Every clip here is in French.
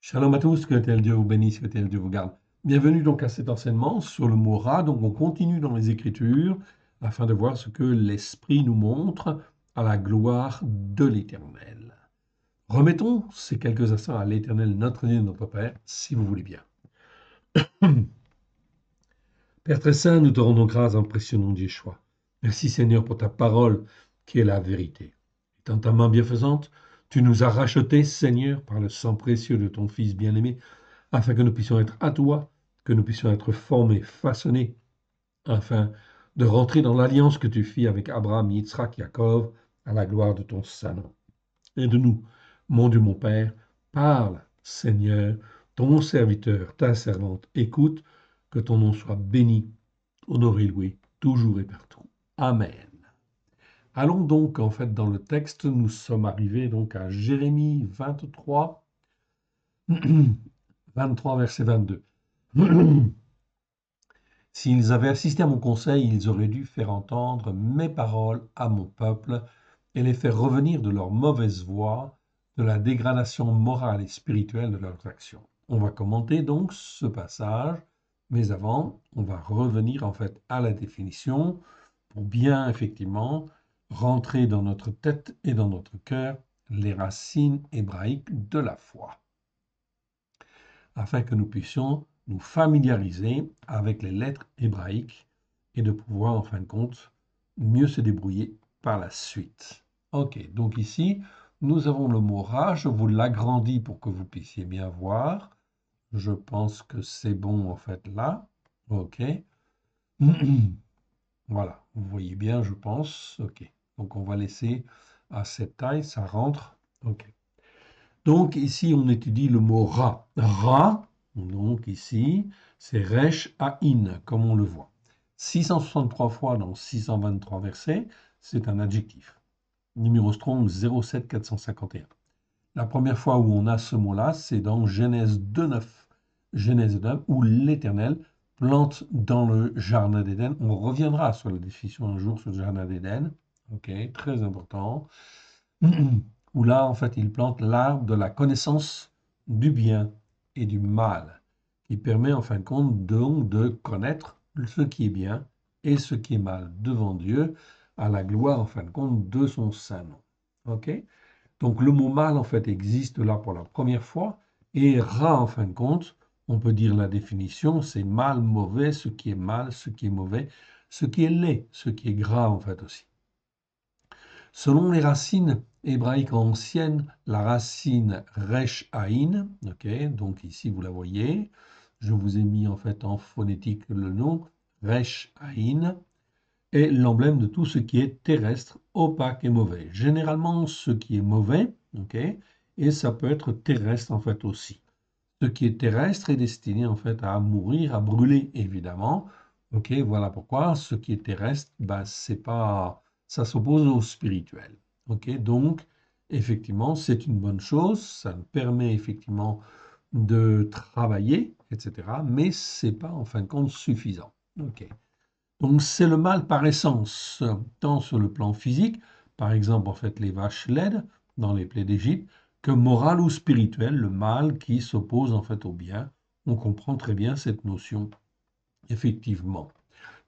Shalom à tous, que tel Dieu vous bénisse, que tel Dieu vous garde. Bienvenue donc à cet enseignement sur le mot rat. Donc on continue dans les Écritures afin de voir ce que l'Esprit nous montre à la gloire de l'Éternel. Remettons ces quelques instants à l'Éternel, notre Dieu, notre Père, si vous voulez bien. Père très saint, nous te rendons grâce en précieux nom de Yeshua. Merci Seigneur pour ta parole qui est la vérité. Étant ta main bienfaisante, tu nous as rachetés, Seigneur, par le sang précieux de ton Fils bien-aimé, afin que nous puissions être à toi, que nous puissions être formés, façonnés, afin de rentrer dans l'alliance que tu fis avec Abraham, Yitzhak, Yaakov, à la gloire de ton saint nom. Et de nous, mon Dieu, mon Père, parle, Seigneur, ton serviteur, ta servante, écoute, que ton nom soit béni, honoré, loué, toujours et partout. Amen. Allons donc, en fait, dans le texte, nous sommes arrivés donc à Jérémie 23, 23, verset 22. S'ils avaient assisté à mon conseil, ils auraient dû faire entendre mes paroles à mon peuple et les faire revenir de leur mauvaise voie, de la dégradation morale et spirituelle de leurs actions. On va commenter donc ce passage, mais avant, on va revenir en fait à la définition pour bien effectivement rentrer dans notre tête et dans notre cœur les racines hébraïques de la foi, afin que nous puissions nous familiariser avec les lettres hébraïques et de pouvoir, en fin de compte, mieux se débrouiller par la suite. Ok, donc ici, nous avons le mot ra, je vous l'agrandis pour que vous puissiez bien voir. Je pense que c'est bon, en fait, là. Ok. Voilà, vous voyez bien, je pense. Ok, donc on va laisser à cette taille, ça rentre. Ok. Donc ici, on étudie le mot ra. Ra, donc ici, c'est resh aïn, comme on le voit. 663 fois dans 623 versets, c'est un adjectif. Numéro Strong 07451. La première fois où on a ce mot-là, c'est dans Genèse 2.9. Genèse 2, où l'Éternel plante dans le jardin d'Éden. On reviendra sur la définition un jour sur le jardin d'Éden. Ok, très important. Où là, en fait, il plante l'arbre de la connaissance du bien et du mal, qui permet, en fin de compte, donc de connaître ce qui est bien et ce qui est mal devant Dieu, à la gloire, en fin de compte, de son saint nom. OK? Donc, le mot mal, en fait, existe là pour la première fois, et ra, en fin de compte, on peut dire la définition, c'est mal, mauvais, ce qui est mal, ce qui est mauvais, ce qui est laid, ce qui est gras, en fait, aussi. Selon les racines hébraïques anciennes, la racine resh aïn, ok, donc ici vous la voyez, je vous ai mis en fait en phonétique le nom, resh aïn, est l'emblème de tout ce qui est terrestre, opaque et mauvais. Généralement ce qui est mauvais, ok, et ça peut être terrestre en fait aussi. Ce qui est terrestre est destiné en fait à mourir, à brûler évidemment. Ok, voilà pourquoi ce qui est terrestre, ben, c'est pas, ça s'oppose au spirituel. Ok, donc effectivement c'est une bonne chose, ça nous permet effectivement de travailler, etc. Mais c'est pas en fin de compte suffisant. Ok, donc c'est le mal par essence, tant sur le plan physique, par exemple en fait les vaches laides dans les plaies d'Égypte, que moral ou spirituel, le mal qui s'oppose en fait au bien. On comprend très bien cette notion, effectivement.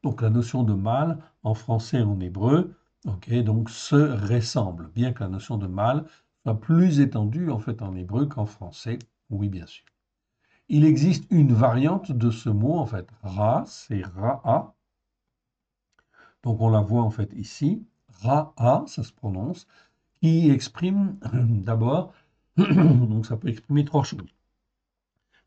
Donc la notion de mal en français et en hébreu, ok, donc se ressemble, bien que la notion de mal soit plus étendue en fait en hébreu qu'en français, oui bien sûr. Il existe une variante de ce mot en fait, ra, c'est ra'a. Donc on la voit en fait ici, Ra-A, ça se prononce, qui exprime d'abord, donc ça peut exprimer trois choses.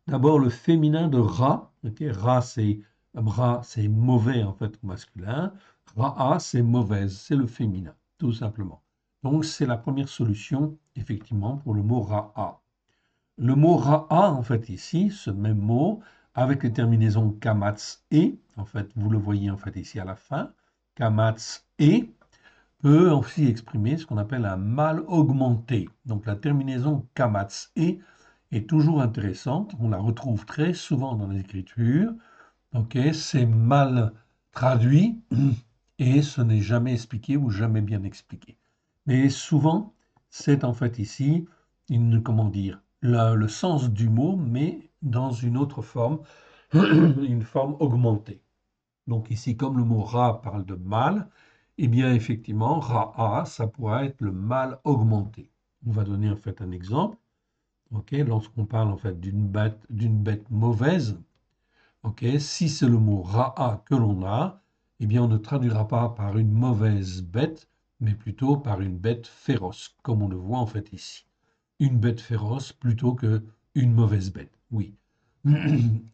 D'abord le féminin de Ra, okay, Ra c'est mauvais en fait au masculin, Ra-A c'est mauvaise, c'est le féminin, tout simplement. Donc c'est la première solution effectivement pour le mot Ra-A. Le mot Ra-A en fait ici, ce même mot, avec les terminaisons Kamatz et, en fait vous le voyez en fait ici à la fin, Kamatz et, peut aussi exprimer ce qu'on appelle un mal augmenté. Donc la terminaison kamatz et est toujours intéressante. On la retrouve très souvent dans les écritures. Ok, c'est mal traduit et ce n'est jamais expliqué ou jamais bien expliqué. Mais souvent, c'est en fait ici une, comment dire, le sens du mot, mais dans une autre forme, une forme augmentée. Donc ici, comme le mot ra parle de mâle, eh bien effectivement, ra'a, ça pourrait être le mâle augmenté. On va donner en fait un exemple. Ok, lorsqu'on parle en fait d'une bête mauvaise, ok, si c'est le mot ra'a que l'on a, eh bien on ne traduira pas par une mauvaise bête, mais plutôt par une bête féroce, comme on le voit en fait ici. Une bête féroce plutôt que une mauvaise bête. Oui,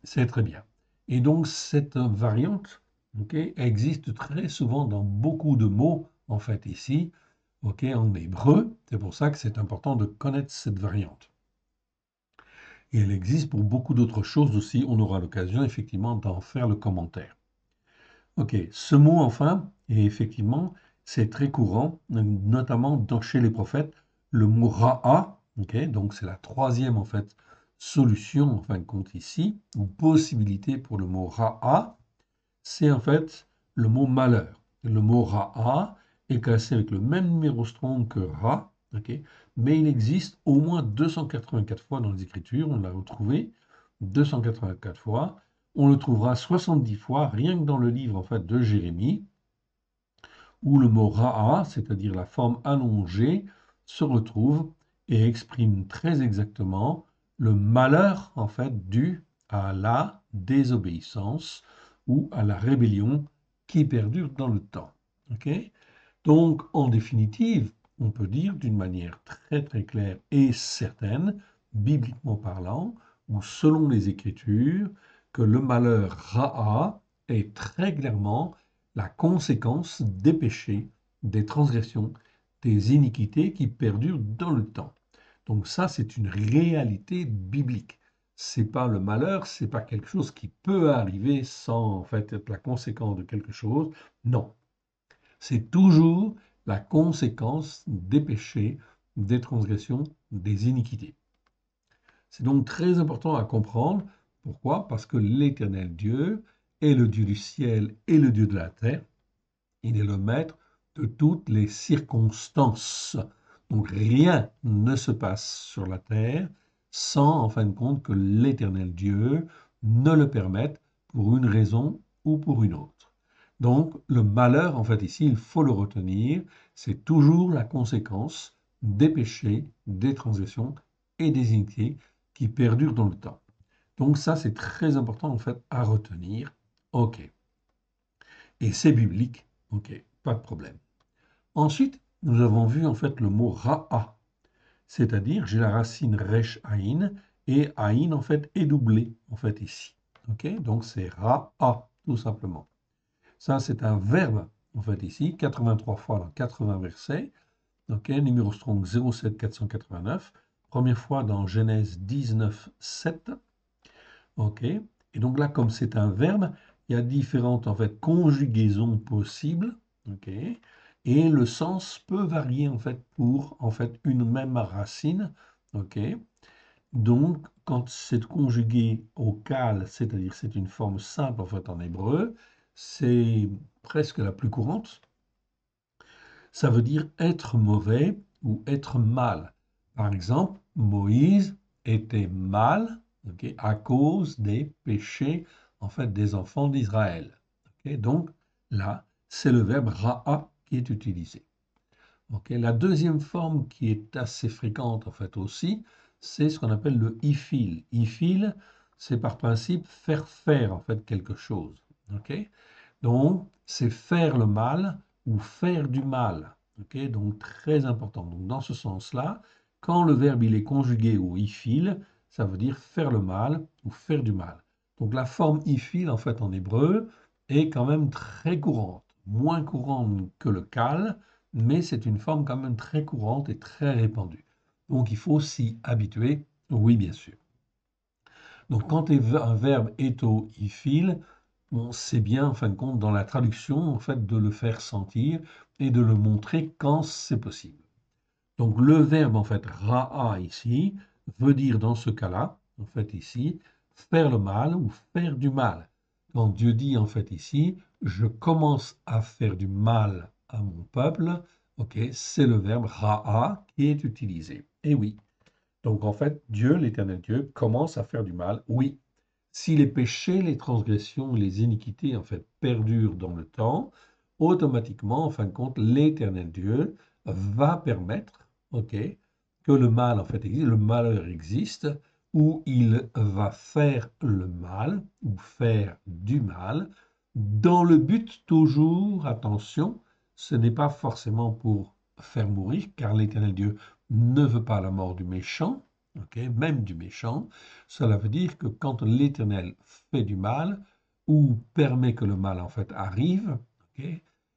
c'est très bien. Et donc cette variante, ok, existe très souvent dans beaucoup de mots en fait ici, ok, en hébreu. C'est pour ça que c'est important de connaître cette variante. Et elle existe pour beaucoup d'autres choses aussi. On aura l'occasion effectivement d'en faire le commentaire. Ok, ce mot enfin, et effectivement, c'est très courant, notamment chez les prophètes, le mot ra'a, ok, donc c'est la troisième en fait solution en fin de compte ici, ou possibilité pour le mot ra'a, c'est en fait le mot malheur. Le mot ra'a est classé avec le même numéro strong que ra, ok, mais il existe au moins 284 fois dans les Écritures, on l'a retrouvé 284 fois. On le trouvera 70 fois rien que dans le livre en fait de Jérémie, où le mot ra'a, c'est-à-dire la forme allongée, se retrouve et exprime très exactement le malheur en fait dû à la désobéissance ou à la rébellion qui perdure dans le temps. Ok, donc, en définitive, on peut dire d'une manière très très claire et certaine, bibliquement parlant, ou selon les Écritures, que le malheur ra'a est très clairement la conséquence des péchés, des transgressions, des iniquités qui perdurent dans le temps. Donc ça, c'est une réalité biblique. C'est pas le malheur, c'est pas quelque chose qui peut arriver sans en fait être la conséquence de quelque chose. Non, c'est toujours la conséquence des péchés, des transgressions, des iniquités. C'est donc très important à comprendre. Pourquoi? Parce que l'Éternel Dieu est le Dieu du ciel et le Dieu de la terre. Il est le maître de toutes les circonstances. Donc rien ne se passe sur la terre sans, en fin de compte, que l'Éternel Dieu ne le permette pour une raison ou pour une autre. Donc le malheur, en fait, ici, il faut le retenir, c'est toujours la conséquence des péchés, des transgressions et des iniquités qui perdurent dans le temps. Donc ça, c'est très important, en fait, à retenir. OK. Et c'est biblique. OK, pas de problème. Ensuite, nous avons vu en fait le mot ra'a, c'est-à-dire j'ai la racine resh aïn et aïn en fait est doublé en fait ici. OK, donc c'est ra'a tout simplement. Ça c'est un verbe en fait ici, 83 fois dans 80 versets. OK, numéro strong 07489, première fois dans Genèse 19, 7. OK, et donc là comme c'est un verbe, il y a différentes en fait conjugaisons possibles. OK, et le sens peut varier en fait pour en fait une même racine. OK, donc quand c'est conjugué au cal, c'est-à-dire c'est une forme simple en fait en hébreu, c'est presque la plus courante. Ça veut dire être mauvais ou être mal. Par exemple, Moïse était mal, ok, à cause des péchés en fait des enfants d'Israël. Ok, donc là, c'est le verbe ra'a qui est utilisé. Ok, la deuxième forme qui est assez fréquente en fait aussi, c'est ce qu'on appelle le ifil. Ifil, c'est par principe faire en fait quelque chose. Ok, donc, c'est faire le mal ou faire du mal. Ok, donc, très important. Donc, dans ce sens-là, quand le verbe il est conjugué au ifil, ça veut dire faire le mal ou faire du mal. Donc, la forme ifil, en fait, en hébreu, est quand même très courante. Moins courante que le kal, mais c'est une forme quand même très courante et très répandue. Donc, il faut s'y habituer. Oui, bien sûr. Donc, quand un verbe est au ifil, on sait bien, en fin de compte, dans la traduction, en fait, de le faire sentir et de le montrer quand c'est possible. Donc, le verbe, en fait, ra'a ici, veut dire dans ce cas-là, en fait, ici, faire le mal ou faire du mal. Quand Dieu dit, en fait, ici, je commence à faire du mal à mon peuple, ok, c'est le verbe ra'a qui est utilisé. Et oui, Donc en fait, Dieu, l'Éternel Dieu, commence à faire du mal. Oui, si les péchés, les transgressions, les iniquités en fait perdurent dans le temps, automatiquement, en fin de compte, l'Éternel Dieu va permettre, ok, que le mal en fait existe, le malheur existe, où il va faire le mal ou faire du mal, dans le but toujours, attention, ce n'est pas forcément pour faire mourir, car l'Éternel Dieu ne veut pas la mort du méchant, ok, même du méchant. Cela veut dire que quand l'Éternel fait du mal ou permet que le mal en fait arrive, ok,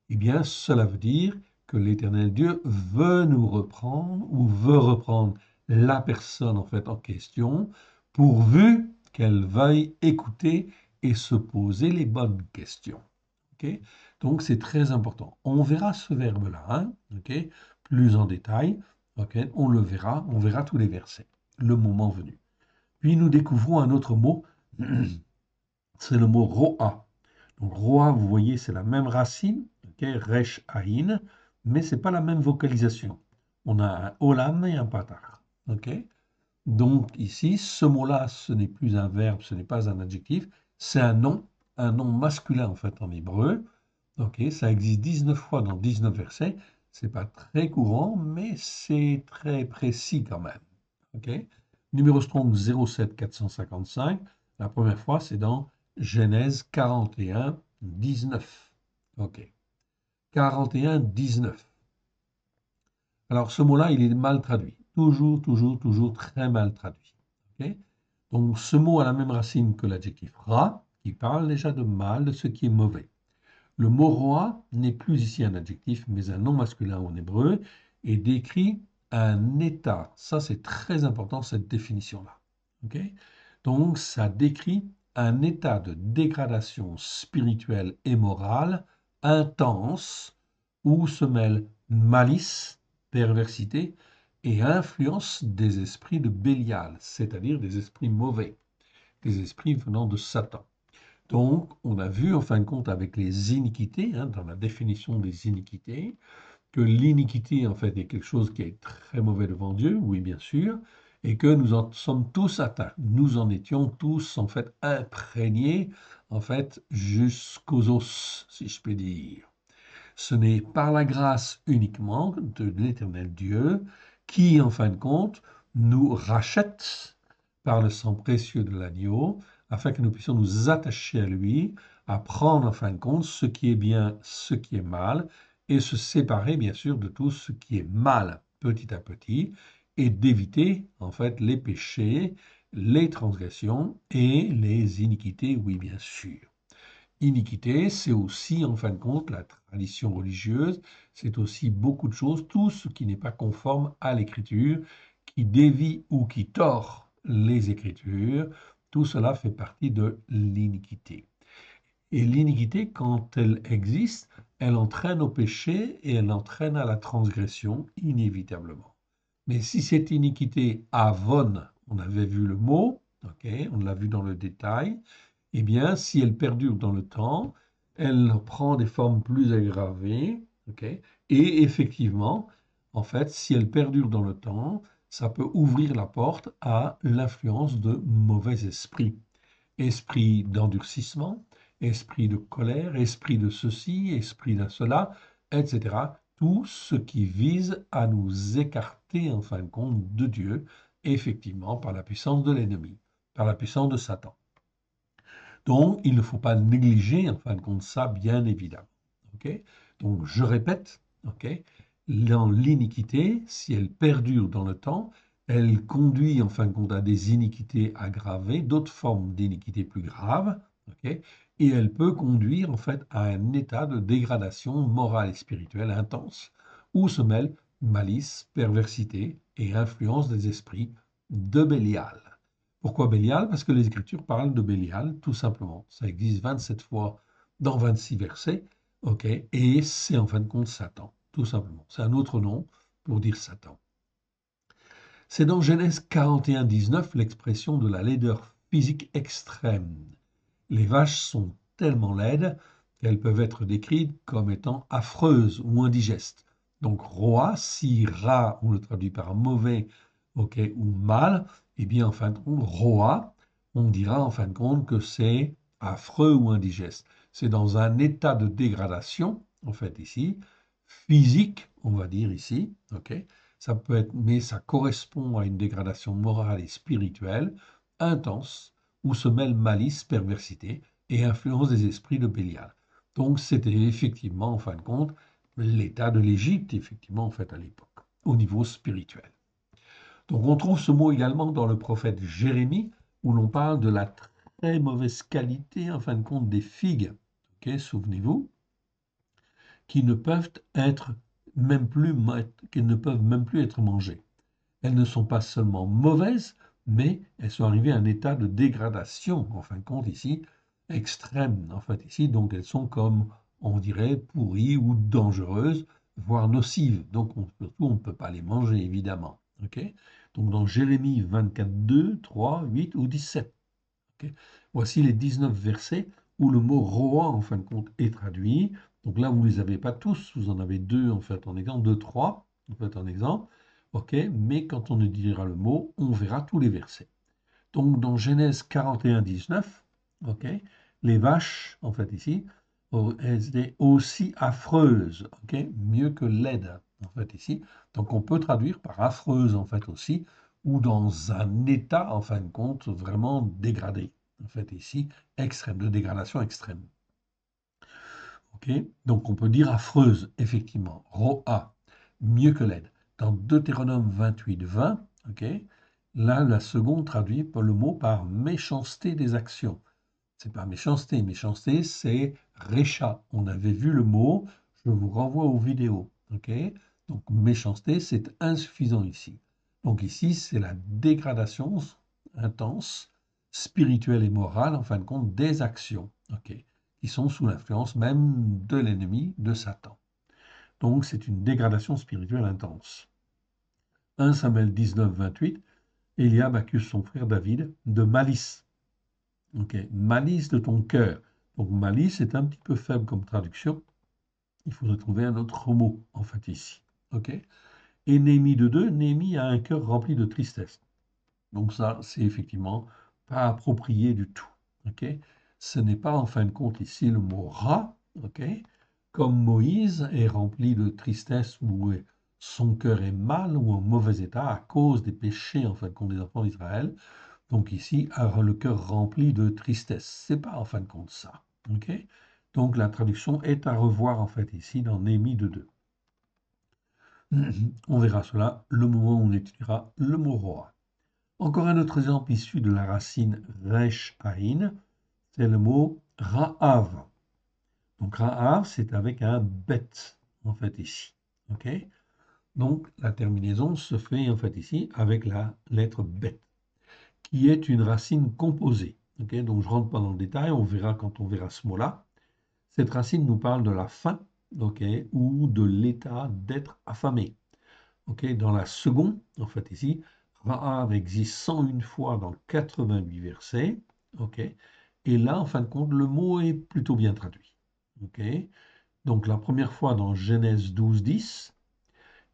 eh bien cela veut dire que l'Éternel Dieu veut nous reprendre ou veut reprendre la personne en fait en question, pourvu qu'elle veuille écouter et se poser les bonnes questions. Ok. Donc c'est très important. On verra ce verbe-là, hein, ok, plus en détail. Ok, on verra tous les versets, le moment venu. Puis nous découvrons un autre mot, c'est le mot roa. Donc roa, vous voyez, c'est la même racine, ok, resh aïn, mais c'est pas la même vocalisation. On a un olam et un patar. Ok. Donc ici, ce mot-là, ce n'est plus un verbe, ce n'est pas un adjectif, c'est un nom masculin en fait en hébreu. Ok, ça existe 19 fois dans 19 versets. C'est pas très courant, mais c'est très précis quand même. Ok. Numéro Strong 07455. La première fois, c'est dans Genèse 41, 19. Ok. 41, 19. Alors, ce mot-là, il est mal traduit. Toujours, toujours, toujours très mal traduit. Ok. Donc, ce mot a la même racine que l'adjectif ra, qui parle déjà de mal, de ce qui est mauvais. Le mot roi n'est plus ici un adjectif, mais un nom masculin en hébreu, et décrit un état. Ça, c'est très important, cette définition-là. Ok. Donc, ça décrit un état de dégradation spirituelle et morale intense, où se mêlent malice, perversité et influence des esprits de Bélial, c'est-à-dire des esprits mauvais, des esprits venant de Satan. Donc, on a vu en fin de compte avec les iniquités, hein, dans la définition des iniquités, que l'iniquité en fait est quelque chose qui est très mauvais devant Dieu, oui bien sûr, et que nous en sommes tous atteints. Nous en étions tous en fait imprégnés en fait jusqu'aux os, si je puis dire. Ce n'est par la grâce uniquement de l'Éternel Dieu qui, en fin de compte, nous rachète par le sang précieux de l'agneau, afin que nous puissions nous attacher à lui, à prendre en fin de compte ce qui est bien, ce qui est mal, et se séparer bien sûr de tout ce qui est mal petit à petit, et d'éviter en fait les péchés, les transgressions et les iniquités, oui bien sûr. Iniquité, c'est aussi, en fin de compte, la tradition religieuse, c'est aussi beaucoup de choses, tout ce qui n'est pas conforme à l'écriture, qui dévie ou qui tord les écritures, tout cela fait partie de l'iniquité. Et l'iniquité, quand elle existe, elle entraîne au péché et elle entraîne à la transgression, inévitablement. Mais si cette iniquité avonne, on avait vu le mot, ok, on l'a vu dans le détail, eh bien, si elle perdure dans le temps, elle prend des formes plus aggravées, ok, et effectivement, en fait, si elle perdure dans le temps, ça peut ouvrir la porte à l'influence de mauvais esprits. Esprit d'endurcissement, esprit de colère, esprit de ceci, esprit de cela, etc. Tout ce qui vise à nous écarter, en fin de compte, de Dieu, effectivement, par la puissance de l'ennemi, par la puissance de Satan. Donc, il ne faut pas négliger, en fin de compte, ça, bien évidemment. Okay. Donc, je répète, okay, dans l'iniquité, si elle perdure dans le temps, elle conduit, en fin de compte, à des iniquités aggravées, d'autres formes d'iniquités plus graves, okay, et elle peut conduire, en fait, à un état de dégradation morale et spirituelle intense, où se mêlent malice, perversité et influence des esprits de Bélial. Pourquoi Bélial? Parce que les Écritures parlent de Bélial, tout simplement. Ça existe 27 fois dans 26 versets, ok? Et c'est en fin de compte Satan, tout simplement. C'est un autre nom pour dire Satan. C'est dans Genèse 41, 19 l'expression de la laideur physique extrême. Les vaches sont tellement laides qu'elles peuvent être décrites comme étant affreuses ou indigestes. Donc roi, si ra, on le traduit par mauvais ok, ou mal, eh bien, en fin de compte, Roa, on dira en fin de compte que c'est affreux ou indigeste. C'est dans un état de dégradation, en fait, ici, physique, on va dire ici, ok, ça peut être, mais ça correspond à une dégradation morale et spirituelle intense, où se mêlent malice, perversité et influence des esprits de Bélial. Donc, c'était effectivement, en fin de compte, l'état de l'Égypte, effectivement, en fait, à l'époque, au niveau spirituel. Donc on trouve ce mot également dans le prophète Jérémie, où l'on parle de la très mauvaise qualité, en fin de compte, des figues, ok, souvenez-vous, qui ne peuvent être même plus, qui ne peuvent même plus être mangées. Elles ne sont pas seulement mauvaises, mais elles sont arrivées à un état de dégradation, en fin de compte, ici, extrême, en fait, ici, donc elles sont comme, on dirait, pourries ou dangereuses, voire nocives. Donc, surtout, on ne peut pas les manger, évidemment. Ok. Donc, dans Jérémie 24, 2, 3, 8 ou 17. Ok. Voici les 19 versets où le mot roi, en fin de compte, est traduit. Donc là, vous ne les avez pas tous, vous en avez deux, en fait, en exemple, deux, trois, en fait, en exemple. Ok, mais quand on dira le mot, on verra tous les versets. Donc dans Genèse 41, 19, ok, les vaches, en fait ici, elles étaient aussi affreuses, ok, mieux que laides, en fait ici. Donc on peut traduire par affreuse, en fait aussi, ou dans un état, en fin de compte, vraiment dégradé, en fait ici, extrême, de dégradation extrême. Ok, donc on peut dire affreuse, effectivement, roa, mieux que laide. Dans Deutéronome 28, 20, ok, là, la seconde traduit par le mot par méchanceté des actions. C'est pas méchanceté, méchanceté, c'est récha. On avait vu le mot, je vous renvoie aux vidéos. Ok, donc méchanceté, c'est insuffisant ici. Donc ici, c'est la dégradation intense, spirituelle et morale, en fin de compte, des actions. Ok, qui sont sous l'influence même de l'ennemi, de Satan. Donc c'est une dégradation spirituelle intense. 1 Samuel 19, 28, Eliab accuse son frère David de malice. Ok, malice de ton cœur. Donc malice est un petit peu faible comme traduction. Il faudrait trouver un autre mot, en fait, ici. Ok. Et Néhémie 2.2, Néhémie a un cœur rempli de tristesse. Donc ça, c'est effectivement pas approprié du tout. Ok. Ce n'est pas, en fin de compte, ici le mot rat. Ok. Comme Moïse est rempli de tristesse ou son cœur est mal ou en mauvais état à cause des péchés, en fin de compte, des enfants d'Israël. Donc ici, avoir le cœur rempli de tristesse. C'est pas en fin de compte ça. Ok. Donc la traduction est à revoir en fait ici dans Néhémie 2.2. On verra cela le moment où on étudiera le mot roi. Encore un autre exemple issu de la racine resh aïn, c'est le mot ra'av. Donc ra'av, c'est avec un bet en fait ici. Ok. Donc la terminaison se fait en fait ici avec la lettre bet, qui est une racine composée. Okay, donc je ne rentre pas dans le détail, on verra quand on verra ce mot-là. Cette racine nous parle de la faim, okay, ou de l'état d'être affamé. Okay, dans la seconde, en fait ici, Ra'av existe 101 fois dans 88 versets. Okay, et là, en fin de compte, le mot est plutôt bien traduit. Okay, donc la première fois dans Genèse 12, 10,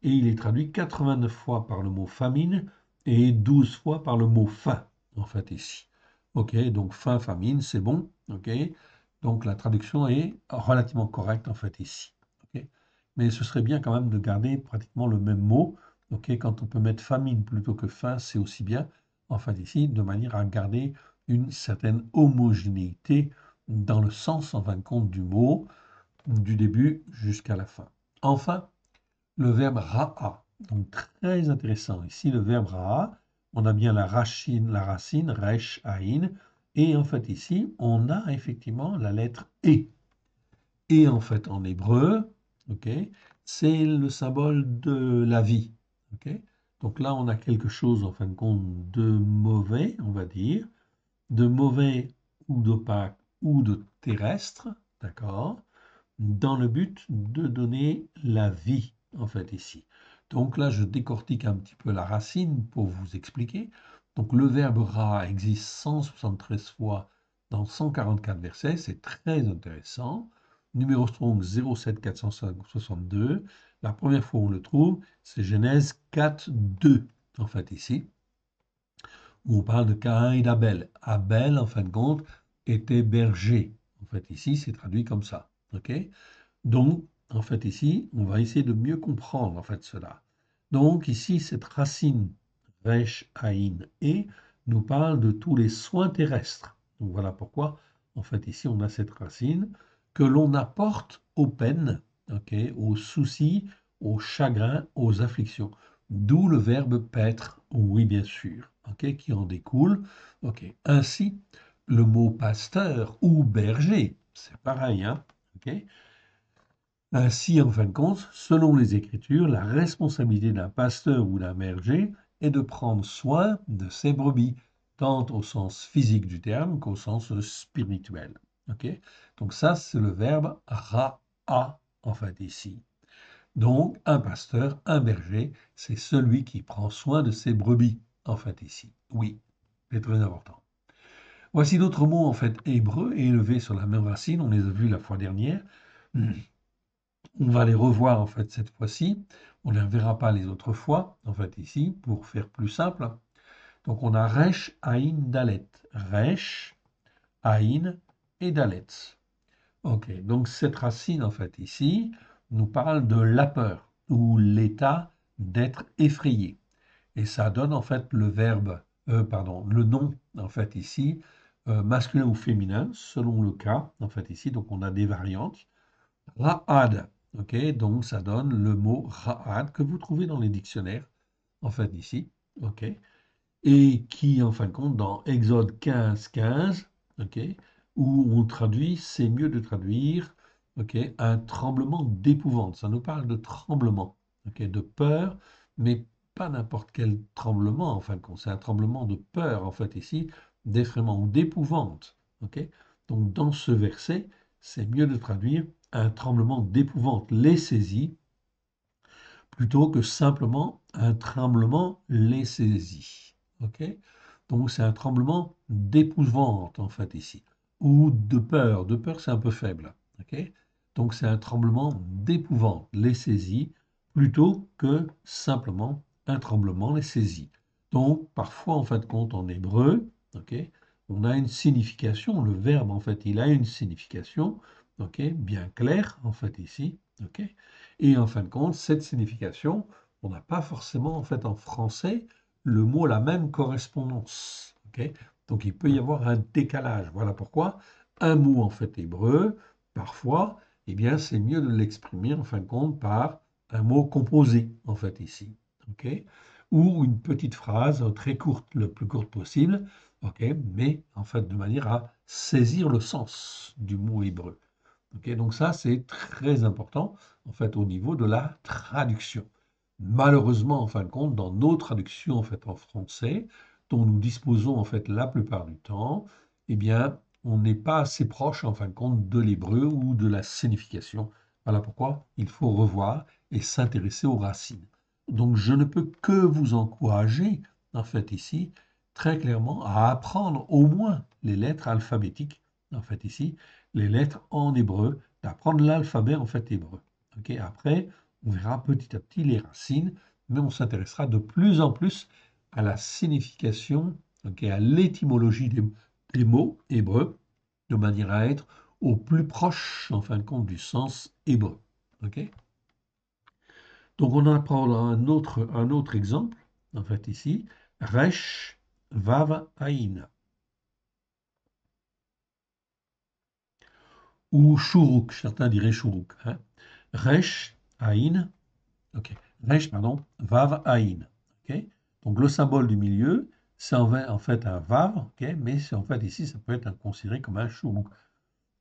et il est traduit 89 fois par le mot famine et 12 fois par le mot faim, en fait, ici. Ok, donc faim, famine, c'est bon. Ok, donc la traduction est relativement correcte, en fait, ici. Ok, mais ce serait bien quand même de garder pratiquement le même mot. Ok, quand on peut mettre famine plutôt que faim, c'est aussi bien, en fait, ici, de manière à garder une certaine homogénéité dans le sens, en fin de compte, du mot, du début jusqu'à la fin. Enfin, le verbe ra'a. Donc très intéressant. Ici, le verbe ra'a, on a bien la racine resh aïn, et en fait ici, on a effectivement la lettre e. Et en fait, en hébreu, ok, c'est le symbole de la vie. Ok. Donc là, on a quelque chose en fin de compte de mauvais, on va dire, de mauvais ou d'opaque ou de terrestre, d'accord, dans le but de donner la vie, en fait, ici. Donc là, je décortique un petit peu la racine pour vous expliquer. Donc le verbe ra existe 173 fois dans 144 versets, c'est très intéressant. Numéro strong 07462. La première fois où on le trouve, c'est Genèse 4, 2. en fait, ici, où on parle de Caïn et d'Abel. Abel, en fin de compte, était berger. En fait, ici, c'est traduit comme ça. OK? Donc, en fait, ici, on va essayer de mieux comprendre, en fait, cela. Donc, ici, cette racine, Resh, Aïn, et, nous parle de tous les soins terrestres. Donc, voilà pourquoi, en fait, ici, on a cette racine que l'on apporte aux peines, OK, aux soucis, aux chagrins, aux afflictions. D'où le verbe paître, oui, bien sûr, OK, qui en découle. OK. Ainsi, le mot pasteur ou berger, c'est pareil, hein, OK. Ainsi, en fin de compte, selon les Écritures, la responsabilité d'un pasteur ou d'un berger est de prendre soin de ses brebis, tant au sens physique du terme qu'au sens spirituel. Ok. Donc ça, c'est le verbe ra'a, en fait, ici. Donc, un pasteur, un berger, c'est celui qui prend soin de ses brebis, en fait, ici. Oui, c'est très important. Voici d'autres mots, en fait, hébreux élevés sur la même racine. On les a vus la fois dernière. On va les revoir en fait cette fois-ci. On ne les reverra pas les autres fois, en fait ici, pour faire plus simple. Donc on a Resh, Aïn, Dalet. Resh, Aïn et Dalet. Ok, donc cette racine en fait ici nous parle de la peur ou l'état d'être effrayé. Et ça donne en fait le verbe, pardon, le nom en fait ici, masculin ou féminin, selon le cas, en fait ici. Donc on a des variantes. Ra'ad, ok, donc ça donne le mot ra'ad que vous trouvez dans les dictionnaires, en fait ici, ok, et qui, en fin de compte, dans Exode 15, 15, ok, où on traduit, c'est mieux de traduire, ok, un tremblement d'épouvante. Ça nous parle de tremblement, ok, de peur, mais pas n'importe quel tremblement, en fin de compte, c'est un tremblement de peur, en fait ici, d'effrayement ou d'épouvante, ok. Donc dans ce verset, c'est mieux de traduire un tremblement d'épouvante les saisit plutôt que simplement un tremblement les saisit. Ok. Donc c'est un tremblement d'épouvante en fait ici, ou de peur. De peur c'est un peu faible. Ok. Donc c'est un tremblement d'épouvante les saisit plutôt que simplement un tremblement les saisit. Donc parfois en fait compte en hébreu, ok, on a une signification. Le verbe en fait il a une signification, ok, bien claire en fait ici, ok. Et en fin de compte, cette signification, on n'a pas forcément en fait en français le mot la même correspondance. Ok. Donc il peut y avoir un décalage. Voilà pourquoi un mot en fait hébreu, parfois, eh bien c'est mieux de l'exprimer en fin de compte par un mot composé en fait ici. Ok. Ou une petite phrase très courte, le plus courte possible, ok, mais en fait de manière à saisir le sens du mot hébreu. Ok, donc ça, c'est très important, en fait, au niveau de la traduction. Malheureusement, en fin de compte, dans nos traductions, en fait, en français, dont nous disposons, en fait, la plupart du temps, eh bien, on n'est pas assez proche, en fin de compte, de l'hébreu ou de la signification. Voilà pourquoi il faut revoir et s'intéresser aux racines. Donc, je ne peux que vous encourager, en fait, ici, très clairement, à apprendre au moins les lettres alphabétiques, en fait, ici, les lettres en hébreu, d'apprendre l'alphabet en fait hébreu. Ok. Après, on verra petit à petit les racines, mais on s'intéressera de plus en plus à la signification, ok, à l'étymologie des mots hébreux, de manière à être au plus proche, en fin de compte, du sens hébreu. Ok. Donc on en apprend un autre exemple, en fait ici, Resh Vav Aïn, ou Shuruk, certains diraient Shuruk. Hein. Resh, Aïn, ok. Resh, pardon, Vav, Aïn. Ok. Donc le symbole du milieu, c'est en fait un Vav, ok, mais c'est en fait ici, ça peut être considéré comme un Shuruk.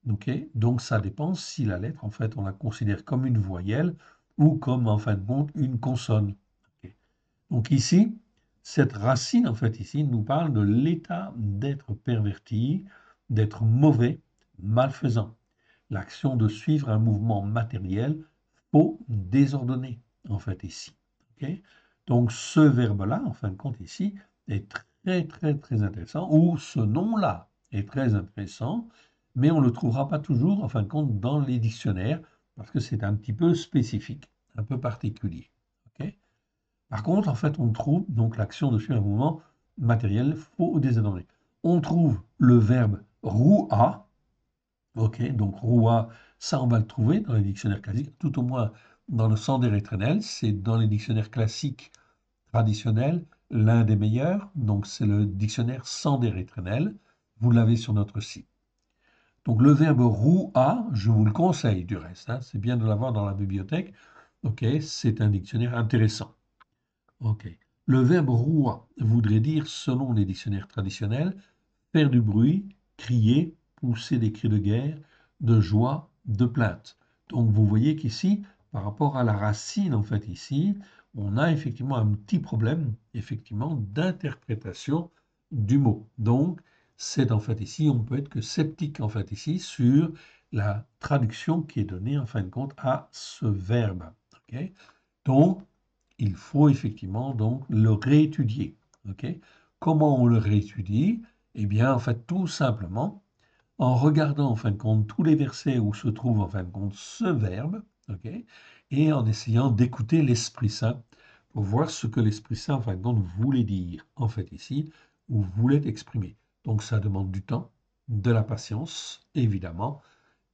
Ok. Donc ça dépend si la lettre, en fait, on la considère comme une voyelle ou comme, en fin de compte, une consonne. Ok. Donc ici, cette racine, en fait, ici, nous parle de l'état d'être perverti, d'être mauvais, malfaisant. L'action de suivre un mouvement matériel faux, désordonné, en fait, ici. Ok. Donc ce verbe-là, en fin de compte, ici, est très, très, très intéressant, ou ce nom-là est très intéressant, mais on ne le trouvera pas toujours, en fin de compte, dans les dictionnaires, parce que c'est un petit peu spécifique, un peu particulier. Ok. Par contre, en fait, on trouve donc l'action de suivre un mouvement matériel faux ou désordonné. On trouve le verbe roua, ok, donc roua, ça on va le trouver dans les dictionnaires classiques, tout au moins dans le Sandher éternel, c'est dans les dictionnaires classiques traditionnels, l'un des meilleurs, donc c'est le dictionnaire Sandher éternel, vous l'avez sur notre site. Donc le verbe roua, je vous le conseille du reste, hein, c'est bien de l'avoir dans la bibliothèque, ok, c'est un dictionnaire intéressant. Ok. Le verbe roua voudrait dire, selon les dictionnaires traditionnels, faire du bruit, crier, pousser des cris de guerre, de joie, de plainte. Donc vous voyez qu'ici, par rapport à la racine, en fait, ici, on a effectivement un petit problème, effectivement, d'interprétation du mot. Donc, c'est en fait ici, on peut être que sceptique, en fait, ici, sur la traduction qui est donnée, en fin de compte, à ce verbe. Ok. Donc, il faut effectivement donc le réétudier. Ok. Comment on le réétudie? Eh bien, en fait, tout simplement, en regardant en fin de compte tous les versets où se trouve en fin de compte ce verbe, ok, et en essayant d'écouter l'Esprit Saint pour voir ce que l'Esprit Saint en fin de compte voulait dire en fait ici ou voulait exprimer. Donc ça demande du temps, de la patience évidemment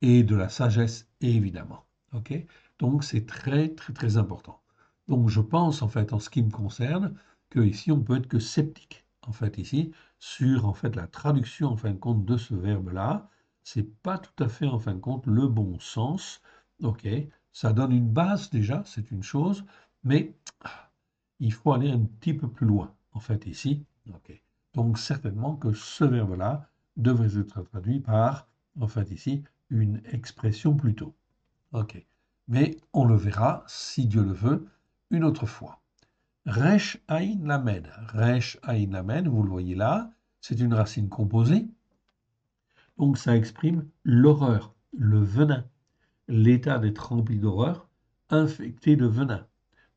et de la sagesse évidemment. Ok, donc c'est très très très important. Donc je pense en fait en ce qui me concerne que ici on peut être que sceptique en fait ici sur en fait la traduction en fin de compte de ce verbe-là. C'est pas tout à fait en fin de compte le bon sens. Ok, ça donne une base déjà, c'est une chose, mais il faut aller un petit peu plus loin en fait ici. Ok, donc certainement que ce verbe-là devrait être traduit par en fait ici une expression plutôt. Ok, mais on le verra si Dieu le veut une autre fois. Resh Aïn Lamed. Resh Aïn Lamed, vous le voyez là, c'est une racine composée. Donc ça exprime l'horreur, le venin, l'état d'être rempli d'horreur, infecté de venin.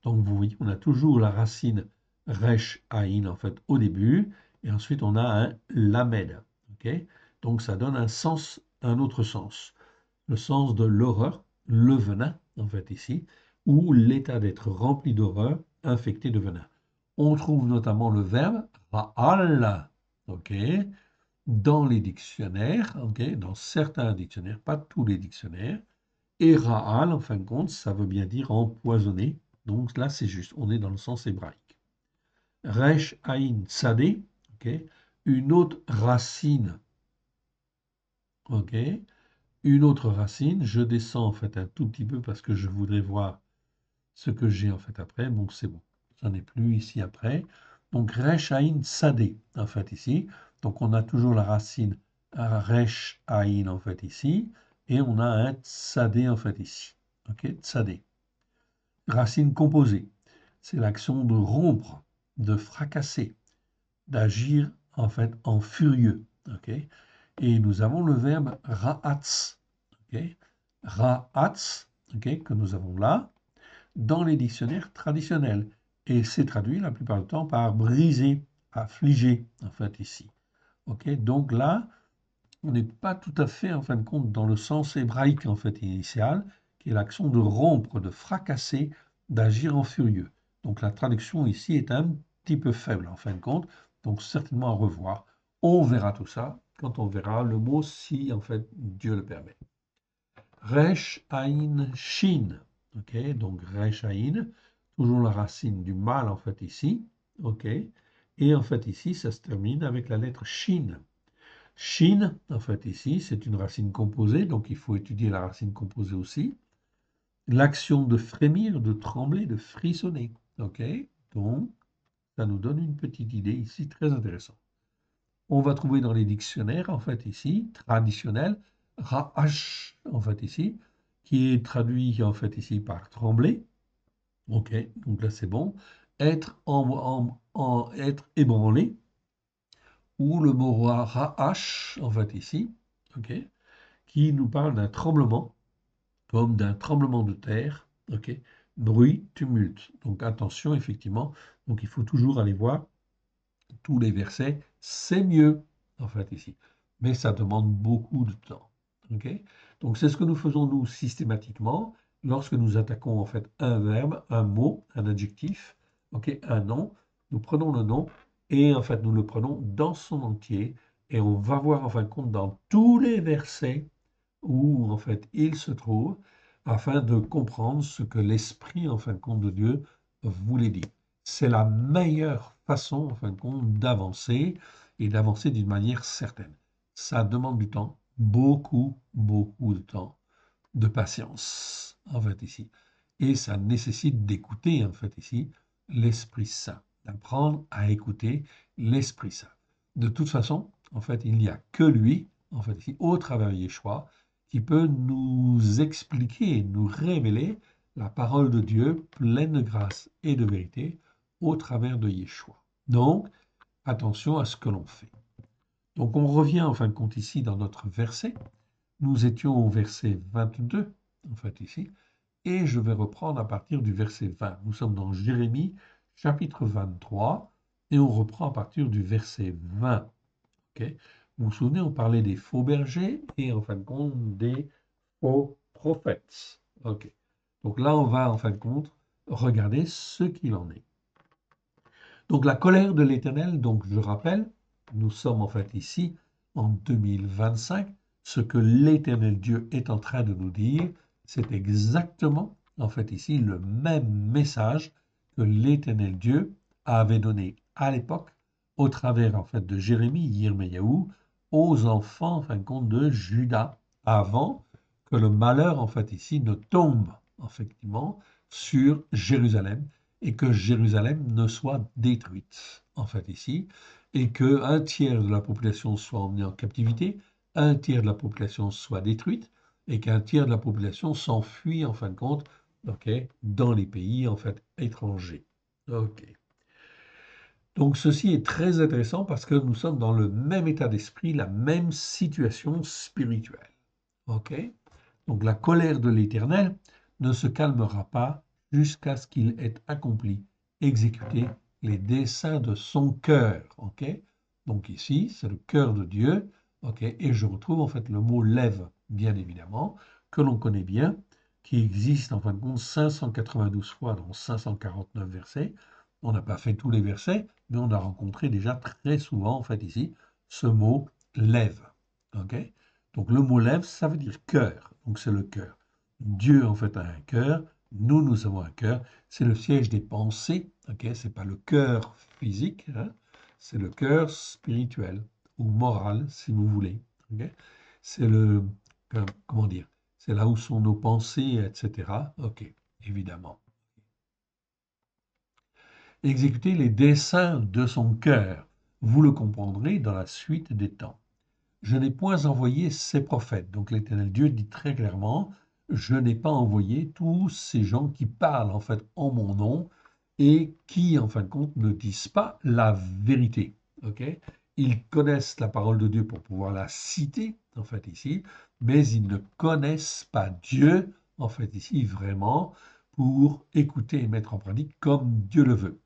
Donc vous voyez, on a toujours la racine Resh Aïn en fait au début, et ensuite on a un Lamed. Ok, donc ça donne un sens, un autre sens. Le sens de l'horreur, le venin en fait ici, ou l'état d'être rempli d'horreur, infecté de venin. On trouve notamment le verbe ra'al, ok, dans les dictionnaires, ok, dans certains dictionnaires, pas tous les dictionnaires. Et ra'al, en fin de compte, ça veut bien dire empoisonné. Donc là, c'est juste, on est dans le sens hébraïque. Resh aïn tzadé, ok, une autre racine, ok, une autre racine. Je descends en fait un tout petit peu parce que je voudrais voir ce que j'ai en fait après. Bon, c'est bon. Ça n'est plus ici après. Donc, Resh Aïn Sadé, en fait, ici. Donc, on a toujours la racine Resh Aïn, en fait, ici. Et on a un Tsadé, en fait, ici. OK, Tsadé. Racine composée. C'est l'action de rompre, de fracasser, d'agir, en fait, en furieux. OK. Et nous avons le verbe Ra'atz. OK. Ra'atz, OK, que nous avons là dans les dictionnaires traditionnels. Et c'est traduit la plupart du temps par briser, affliger, en fait, ici. Ok, donc là, on n'est pas tout à fait, en fin de compte, dans le sens hébraïque, en fait, initial, qui est l'action de rompre, de fracasser, d'agir en furieux. Donc la traduction ici est un petit peu faible, en fin de compte, donc certainement à revoir. On verra tout ça quand on verra le mot si, en fait, Dieu le permet. Resh Aïn Shin. Ok, donc Resh Aïn, toujours la racine du mal en fait ici. Ok, et en fait ici, ça se termine avec la lettre Shin. Shin, en fait ici, c'est une racine composée, donc il faut étudier la racine composée aussi. L'action de frémir, de trembler, de frissonner. Ok, donc ça nous donne une petite idée ici très intéressante. On va trouver dans les dictionnaires, en fait, ici, traditionnels, Ra'ash, en fait, ici, qui est traduit, en fait, ici, par trembler. OK, donc là, c'est bon. Être, être ébranlé, ou le mot Ra'ash, en fait, ici, OK, qui nous parle d'un tremblement, comme d'un tremblement de terre, OK, bruit, tumulte. Donc, attention, effectivement, donc il faut toujours aller voir tous les versets, c'est mieux, en fait, ici. Mais ça demande beaucoup de temps. Ok, donc, c'est ce que nous faisons, nous, systématiquement, lorsque nous attaquons, en fait, un verbe, un mot, un adjectif, ok, un nom, nous prenons le nom et en fait nous le prenons dans son entier et on va voir en fin de compte dans tous les versets où en fait il se trouve afin de comprendre ce que l'Esprit en fin de compte de Dieu voulait dire. C'est la meilleure façon en fin de compte d'avancer et d'avancer d'une manière certaine. Ça demande du temps, beaucoup, beaucoup de temps, de patience en fait ici. Et ça nécessite d'écouter en fait ici l'Esprit Saint, d'apprendre à écouter l'Esprit Saint. De toute façon, en fait, il n'y a que lui, en fait ici, au travers de Yeshua, qui peut nous expliquer, nous révéler la parole de Dieu pleine de grâce et de vérité au travers de Yeshua. Donc, attention à ce que l'on fait. Donc, on revient en fin de compte ici dans notre verset. Nous étions au verset 22, en fait ici, et je vais reprendre à partir du verset 20. Nous sommes dans Jérémie, chapitre 23, et on reprend à partir du verset 20. Ok. Vous vous souvenez, on parlait des faux bergers et en fin de compte des faux prophètes. Ok. Donc là, on va en fin de compte regarder ce qu'il en est. Donc la colère de l'Éternel, donc je rappelle, nous sommes en fait ici en 2025. Ce que l'Éternel Dieu est en train de nous dire, c'est exactement en fait ici le même message que l'Éternel Dieu avait donné à l'époque au travers en fait de Jérémie, Yirmeyahu, aux enfants en fin de compte de Juda, avant que le malheur en fait ici ne tombe effectivement sur Jérusalem et que Jérusalem ne soit détruite, en fait, ici, et que un tiers de la population soit emmenée en captivité, un tiers de la population soit détruite, et qu'un tiers de la population s'enfuit, en fin de compte, ok, dans les pays, en fait, étrangers. Ok. Donc, ceci est très intéressant parce que nous sommes dans le même état d'esprit, la même situation spirituelle. Ok. Donc, la colère de l'Éternel ne se calmera pas jusqu'à ce qu'il ait accompli, exécuté les desseins de son cœur. Ok. Donc ici, c'est le cœur de Dieu. Ok. Et je retrouve en fait le mot lève, bien évidemment, que l'on connaît bien, qui existe en fin de compte 592 fois dans 549 versets. On n'a pas fait tous les versets, mais on a rencontré déjà très souvent en fait ici ce mot lève. Ok. Donc le mot lève, ça veut dire cœur. Donc c'est le cœur. Dieu en fait a un cœur. Nous, nous avons un cœur. C'est le siège des pensées. Ok, c'est pas le cœur physique, hein, c'est le cœur spirituel ou moral, si vous voulez. Ok, c'est le comment dire, c'est là où sont nos pensées, etc. Ok, évidemment. Exécuter les desseins de son cœur. Vous le comprendrez dans la suite des temps. Je n'ai point envoyé ces prophètes. Donc l'Éternel Dieu dit très clairement, je n'ai pas envoyé tous ces gens qui parlent en fait en mon nom et qui en fin de compte ne disent pas la vérité. Ok. Ils connaissent la parole de Dieu pour pouvoir la citer en fait ici, mais ils ne connaissent pas Dieu en fait ici vraiment pour écouter et mettre en pratique comme Dieu le veut.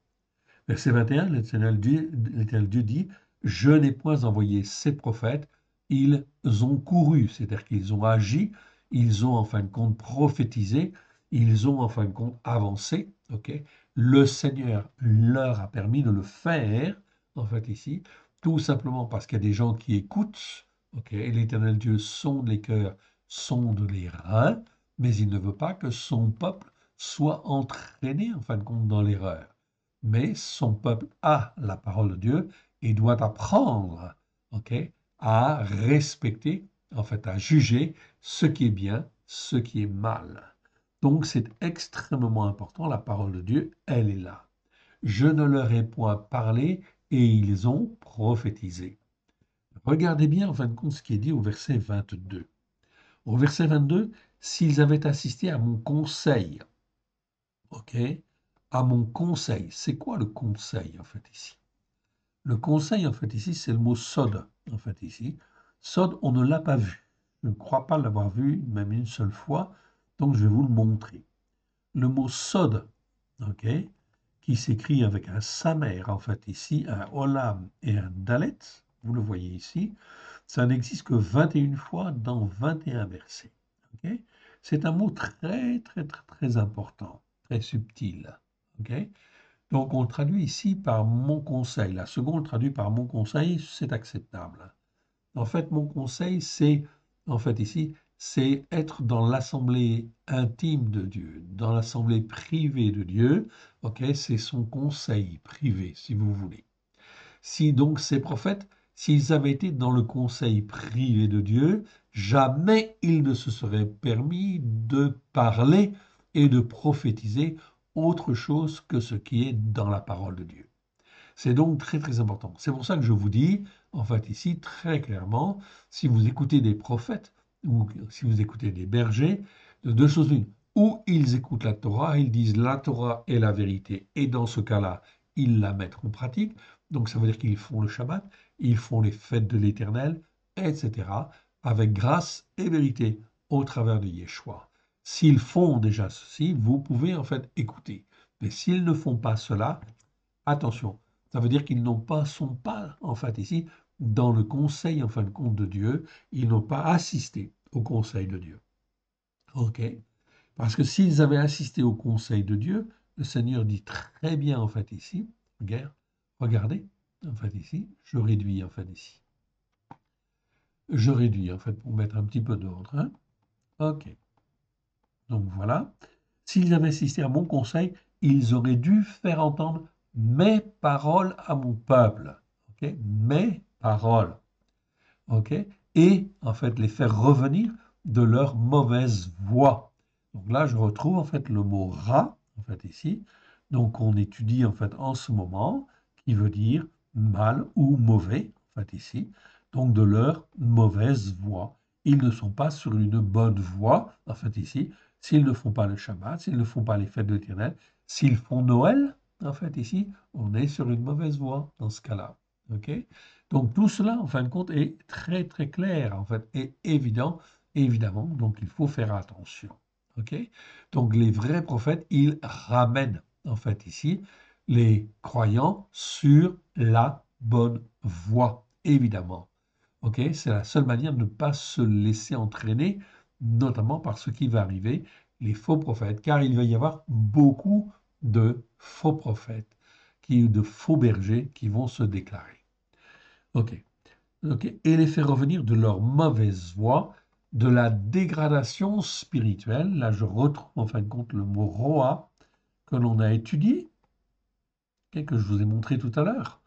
Verset 21, l'Éternel Dieu dit, je n'ai point envoyé ces prophètes, ils ont couru, c'est-à-dire qu'ils ont agi, ils ont en fin de compte prophétisé, ils ont en fin de compte avancé. Ok. Le Seigneur leur a permis de le faire, en fait ici, tout simplement parce qu'il y a des gens qui écoutent. Ok. Et l'Éternel Dieu sonde les cœurs, sonde les reins, mais il ne veut pas que son peuple soit entraîné en fin de compte dans l'erreur. Mais son peuple a la parole de Dieu et doit apprendre, ok, à respecter, en fait, à juger ce qui est bien, ce qui est mal. Donc c'est extrêmement important, la parole de Dieu, elle est là. Je ne leur ai point parlé et ils ont prophétisé. Regardez bien en fin de compte ce qui est dit au verset 22. Au verset 22, s'ils avaient assisté à mon conseil, ok, à mon conseil. C'est quoi le conseil en fait ici? Le conseil en fait ici, c'est le mot sod en fait ici. Sod, on ne l'a pas vu. Je ne crois pas l'avoir vu même une seule fois, donc je vais vous le montrer. Le mot sod, ok, qui s'écrit avec un samer en fait ici, un olam et un dalet, vous le voyez ici, ça n'existe que 21 fois dans 21 versets. Ok. C'est un mot très très très très important, très subtil. Ok. Donc, on le traduit ici par mon conseil. La seconde traduit par mon conseil, c'est acceptable. En fait, mon conseil, c'est, en fait, ici, c'est être dans l'assemblée intime de Dieu, dans l'assemblée privée de Dieu. Ok, c'est son conseil privé, si vous voulez. Si donc ces prophètes, s'ils avaient été dans le conseil privé de Dieu, jamais ils ne se seraient permis de parler et de prophétiser autre chose que ce qui est dans la parole de Dieu. C'est donc très très important. C'est pour ça que je vous dis, en fait ici, très clairement, si vous écoutez des prophètes ou si vous écoutez des bergers, de deux choses l'une. Ou ils écoutent la Torah, ils disent la Torah est la vérité, et dans ce cas-là, ils la mettent en pratique. Donc ça veut dire qu'ils font le Shabbat, ils font les fêtes de l'Éternel, etc., avec grâce et vérité au travers de Yeshua. S'ils font déjà ceci, vous pouvez en fait écouter. Mais s'ils ne font pas cela, attention, ça veut dire qu'ils sont pas, en fait, ici, dans le conseil, en fin de compte, de Dieu. Ils n'ont pas assisté au conseil de Dieu. OK? Parce que s'ils avaient assisté au conseil de Dieu, le Seigneur dit très bien, en fait, ici, regardez, en fait, ici, je réduis, en fait, ici. Je réduis, en fait, pour mettre un petit peu d'ordre. Hein? OK. Donc voilà. S'ils avaient assisté à mon conseil, ils auraient dû faire entendre mes paroles à mon peuple. Ok, mes paroles. Ok, et en fait les faire revenir de leur mauvaise voie. Donc là, je retrouve en fait le mot ra, en fait ici. Donc on étudie en fait en ce moment, qui veut dire mal ou mauvais, en fait ici. Donc de leur mauvaise voie. Ils ne sont pas sur une bonne voie, en fait ici. S'ils ne font pas le Shabbat, s'ils ne font pas les fêtes de l'Éternel, s'ils font Noël, en fait ici, on est sur une mauvaise voie dans ce cas-là. Ok? Donc tout cela, en fin de compte, est très très clair, en fait, et évident, évidemment. Donc il faut faire attention. Ok? Donc les vrais prophètes, ils ramènent, en fait, ici, les croyants sur la bonne voie, évidemment. Ok? C'est la seule manière de ne pas se laisser entraîner, notamment par ce qui va arriver, les faux prophètes, car il va y avoir beaucoup de faux prophètes, de faux bergers qui vont se déclarer. Ok. Ok. Et les faire revenir de leur mauvaise voie, de la dégradation spirituelle. Là, je retrouve en fin de compte le mot roa que l'on a étudié, ok, que je vous ai montré tout à l'heure.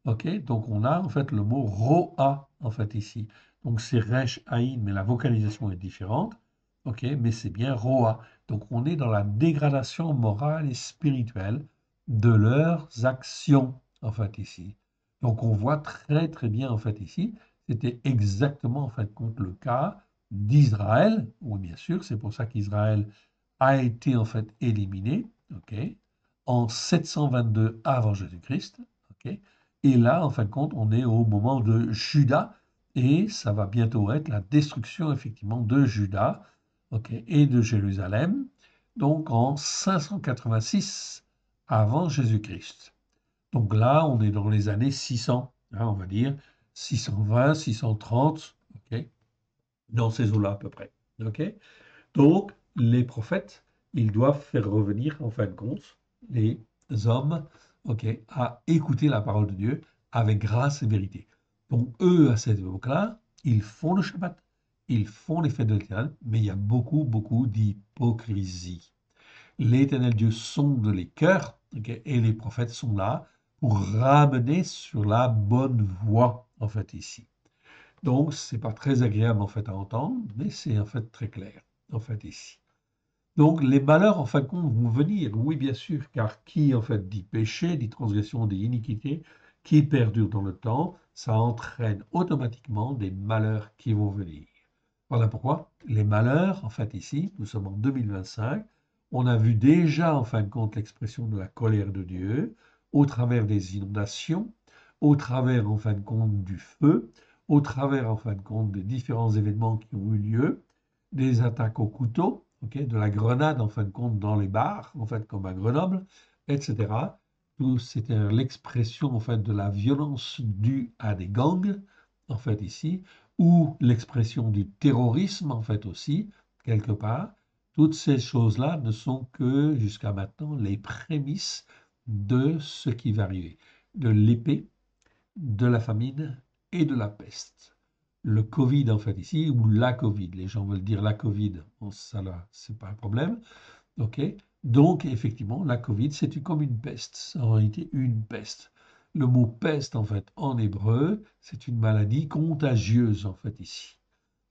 Ok. Donc, on a en fait le mot roa en fait ici. Donc, c'est resh aïn, mais la vocalisation est différente. Ok. Mais c'est bien roa. Donc, on est dans la dégradation morale et spirituelle de leurs actions en fait ici. Donc, on voit très très bien en fait ici. C'était exactement en fait contre le cas d'Israël. Oui, bien sûr, c'est pour ça qu'Israël a été en fait éliminé. Ok, en 722 avant Jésus-Christ. Ok, et là, en fin de compte, on est au moment de Juda, et ça va bientôt être la destruction, effectivement, de Juda, ok, et de Jérusalem, donc en 586 avant Jésus-Christ. Donc là, on est dans les années 600, hein, on va dire 620, 630, ok, dans ces eaux-là à peu près. Ok, donc les prophètes, ils doivent faire revenir, en fin de compte, les hommes, ok, à écouter la parole de Dieu avec grâce et vérité. Donc eux, à cette époque-là, ils font le Shabbat, ils font les fêtes de l'Éternel, mais il y a beaucoup, beaucoup d'hypocrisie. L'Éternel Dieu sonde les cœurs, ok, et les prophètes sont là pour ramener sur la bonne voie, en fait, ici. Donc, c'est pas très agréable, en fait, à entendre, mais c'est, en fait, très clair, en fait, ici. Donc, les malheurs, en fin de compte, vont venir, oui, bien sûr, car qui, en fait, dit péché, dit transgression, dit iniquité, qui perdure dans le temps, ça entraîne automatiquement des malheurs qui vont venir. Voilà pourquoi les malheurs, en fait, ici, nous sommes en 2025, on a vu déjà, en fin de compte, l'expression de la colère de Dieu au travers des inondations, au travers, en fin de compte, du feu, au travers, en fin de compte, des différents événements qui ont eu lieu, des attaques au couteau, ok, de la grenade, en fin de compte, dans les bars, en fait, comme à Grenoble, etc. Tout, c'était l'expression, en fait, de la violence due à des gangs, en fait, ici, ou l'expression du terrorisme, en fait aussi, quelque part. Toutes ces choses-là ne sont que, jusqu'à maintenant, les prémices de ce qui va arriver, de l'épée, de la famine et de la peste. Le Covid, en fait, ici, ou la Covid, les gens veulent dire la Covid, bon, ça là, c'est pas un problème, ok? Donc, effectivement, la Covid, c'est comme une peste, c'est en réalité une peste. Le mot peste, en fait, en hébreu, c'est une maladie contagieuse, en fait, ici,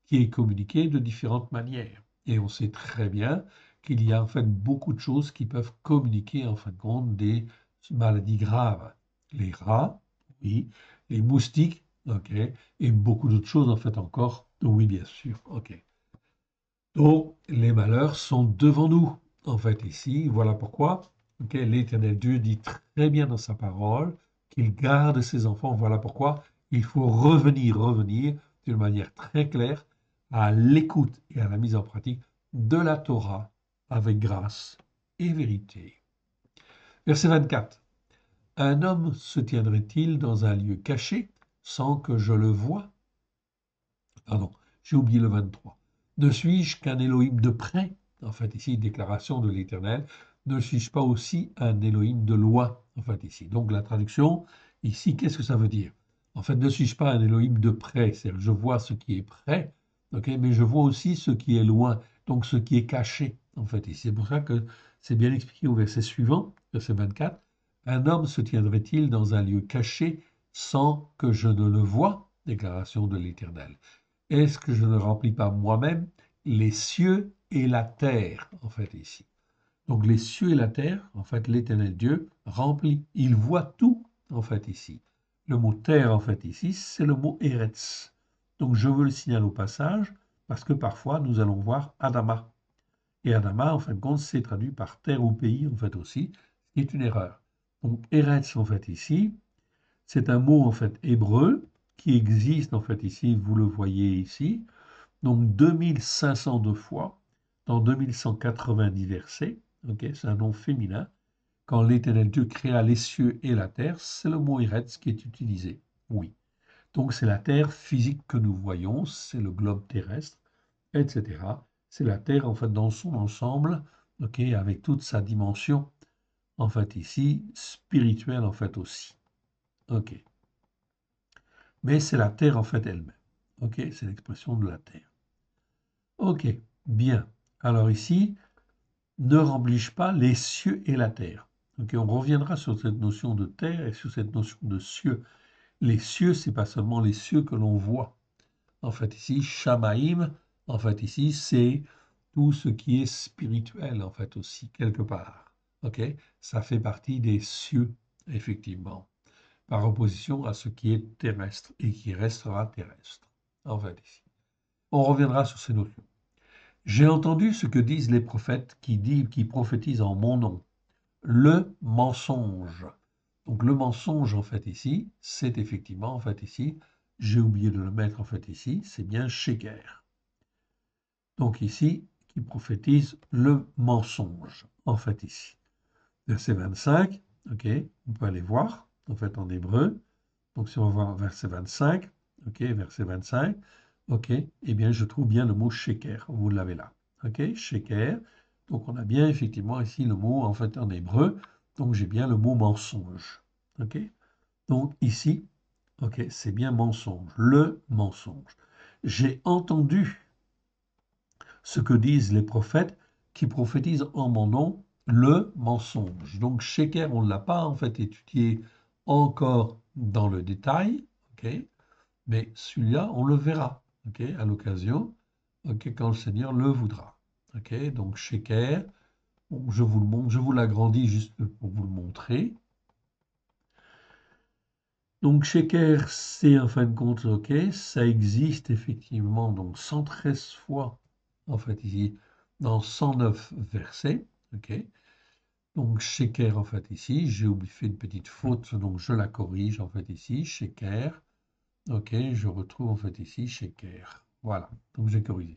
qui est communiquée de différentes manières. Et on sait très bien qu'il y a, en fait, beaucoup de choses qui peuvent communiquer, en fin de compte, des maladies graves. Les rats, oui, les moustiques, ok, et beaucoup d'autres choses, en fait, encore, oui, bien sûr, ok. Donc, les malheurs sont devant nous, en fait, ici. Voilà pourquoi l'Éternel Dieu dit très bien dans sa parole qu'il garde ses enfants. Voilà pourquoi il faut revenir d'une manière très claire à l'écoute et à la mise en pratique de la Torah avec grâce et vérité. Verset 24. Un homme se tiendrait-il dans un lieu caché sans que je le voie? Pardon, j'ai oublié le 23. Ne suis-je qu'un Élohim de près? En fait, ici, déclaration de l'Éternel. Ne suis-je pas aussi un Élohim de loin? En fait, ici. Donc, la traduction, ici, qu'est-ce que ça veut dire? En fait, ne suis-je pas un Élohim de près? C'est-à-dire, je vois ce qui est près, mais je vois aussi ce qui est loin, donc ce qui est caché. En fait, ici. C'est pour ça que c'est bien expliqué au verset suivant, verset 24. Un homme se tiendrait-il dans un lieu caché sans que je ne le voie? Déclaration de l'Éternel. Est-ce que je ne remplis pas moi-même les cieux et la terre, en fait, ici? Donc, les cieux et la terre, en fait, l'Éternel Dieu remplit, il voit tout, en fait, ici. Le mot terre, en fait, ici, c'est le mot Eretz. Donc, je veux le signaler au passage, parce que parfois, nous allons voir Adama. Et Adama, en fin de compte, c'est traduit par terre ou pays, en fait, aussi, ce qui est une erreur. Donc, Eretz, en fait, ici, c'est un mot, en fait, hébreu, qui existe, en fait, ici, vous le voyez ici, donc 2502 fois dans 2190 versets. C'est un nom féminin. Quand l'Éternel Dieu créa les cieux et la terre, c'est le mot Eretz qui est utilisé. Oui. Donc c'est la terre physique que nous voyons, c'est le globe terrestre, etc. C'est la terre en fait dans son ensemble, avec toute sa dimension, en fait ici, spirituelle en fait aussi. Ok. Mais c'est la terre en fait elle-même. Ok, c'est l'expression de la terre. Ok, bien. Alors ici, ne remplis-je pas les cieux et la terre? Ok, on reviendra sur cette notion de terre et sur cette notion de cieux. Les cieux, c'est pas seulement les cieux que l'on voit. En fait, ici, Shamaïm, en fait, ici, c'est tout ce qui est spirituel, en fait, aussi, quelque part. Ok, ça fait partie des cieux, effectivement, par opposition à ce qui est terrestre et qui restera terrestre. En fait, ici. On reviendra sur ces notions. J'ai entendu ce que disent les prophètes qui prophétisent en mon nom. Le mensonge. Donc le mensonge, en fait, ici, c'est effectivement, en fait, ici, j'ai oublié de le mettre, en fait, ici, c'est bien Sheker. Donc ici, qui prophétise le mensonge, en fait, ici. Verset 25, ok, on peut aller voir, en fait, en hébreu. Donc si on va voir verset 25, ok, verset 25, ok, eh bien, je trouve bien le mot Sheker, vous l'avez là. Ok, Sheker. Donc on a bien effectivement ici le mot en fait en hébreu. Donc j'ai bien le mot mensonge. Ok. Donc ici, ok, c'est bien mensonge, le mensonge. J'ai entendu ce que disent les prophètes qui prophétisent en mon nom le mensonge. Donc Sheker, on ne l'a pas en fait étudié encore dans le détail, ok, mais celui-là, on le verra, ok, à l'occasion, ok, quand le Seigneur le voudra. Ok, donc Sheker, bon, je vous le montre, je vous l'agrandis juste pour vous le montrer. Donc Sheker, c'est en fin de compte, ok, ça existe effectivement donc 113 fois, en fait ici, dans 109 versets, ok. Donc Sheker, en fait ici, j'ai oublié fait une petite faute, donc je la corrige en fait ici, Sheker, ok, je retrouve en fait ici Sheker, voilà, donc j'ai corrigé.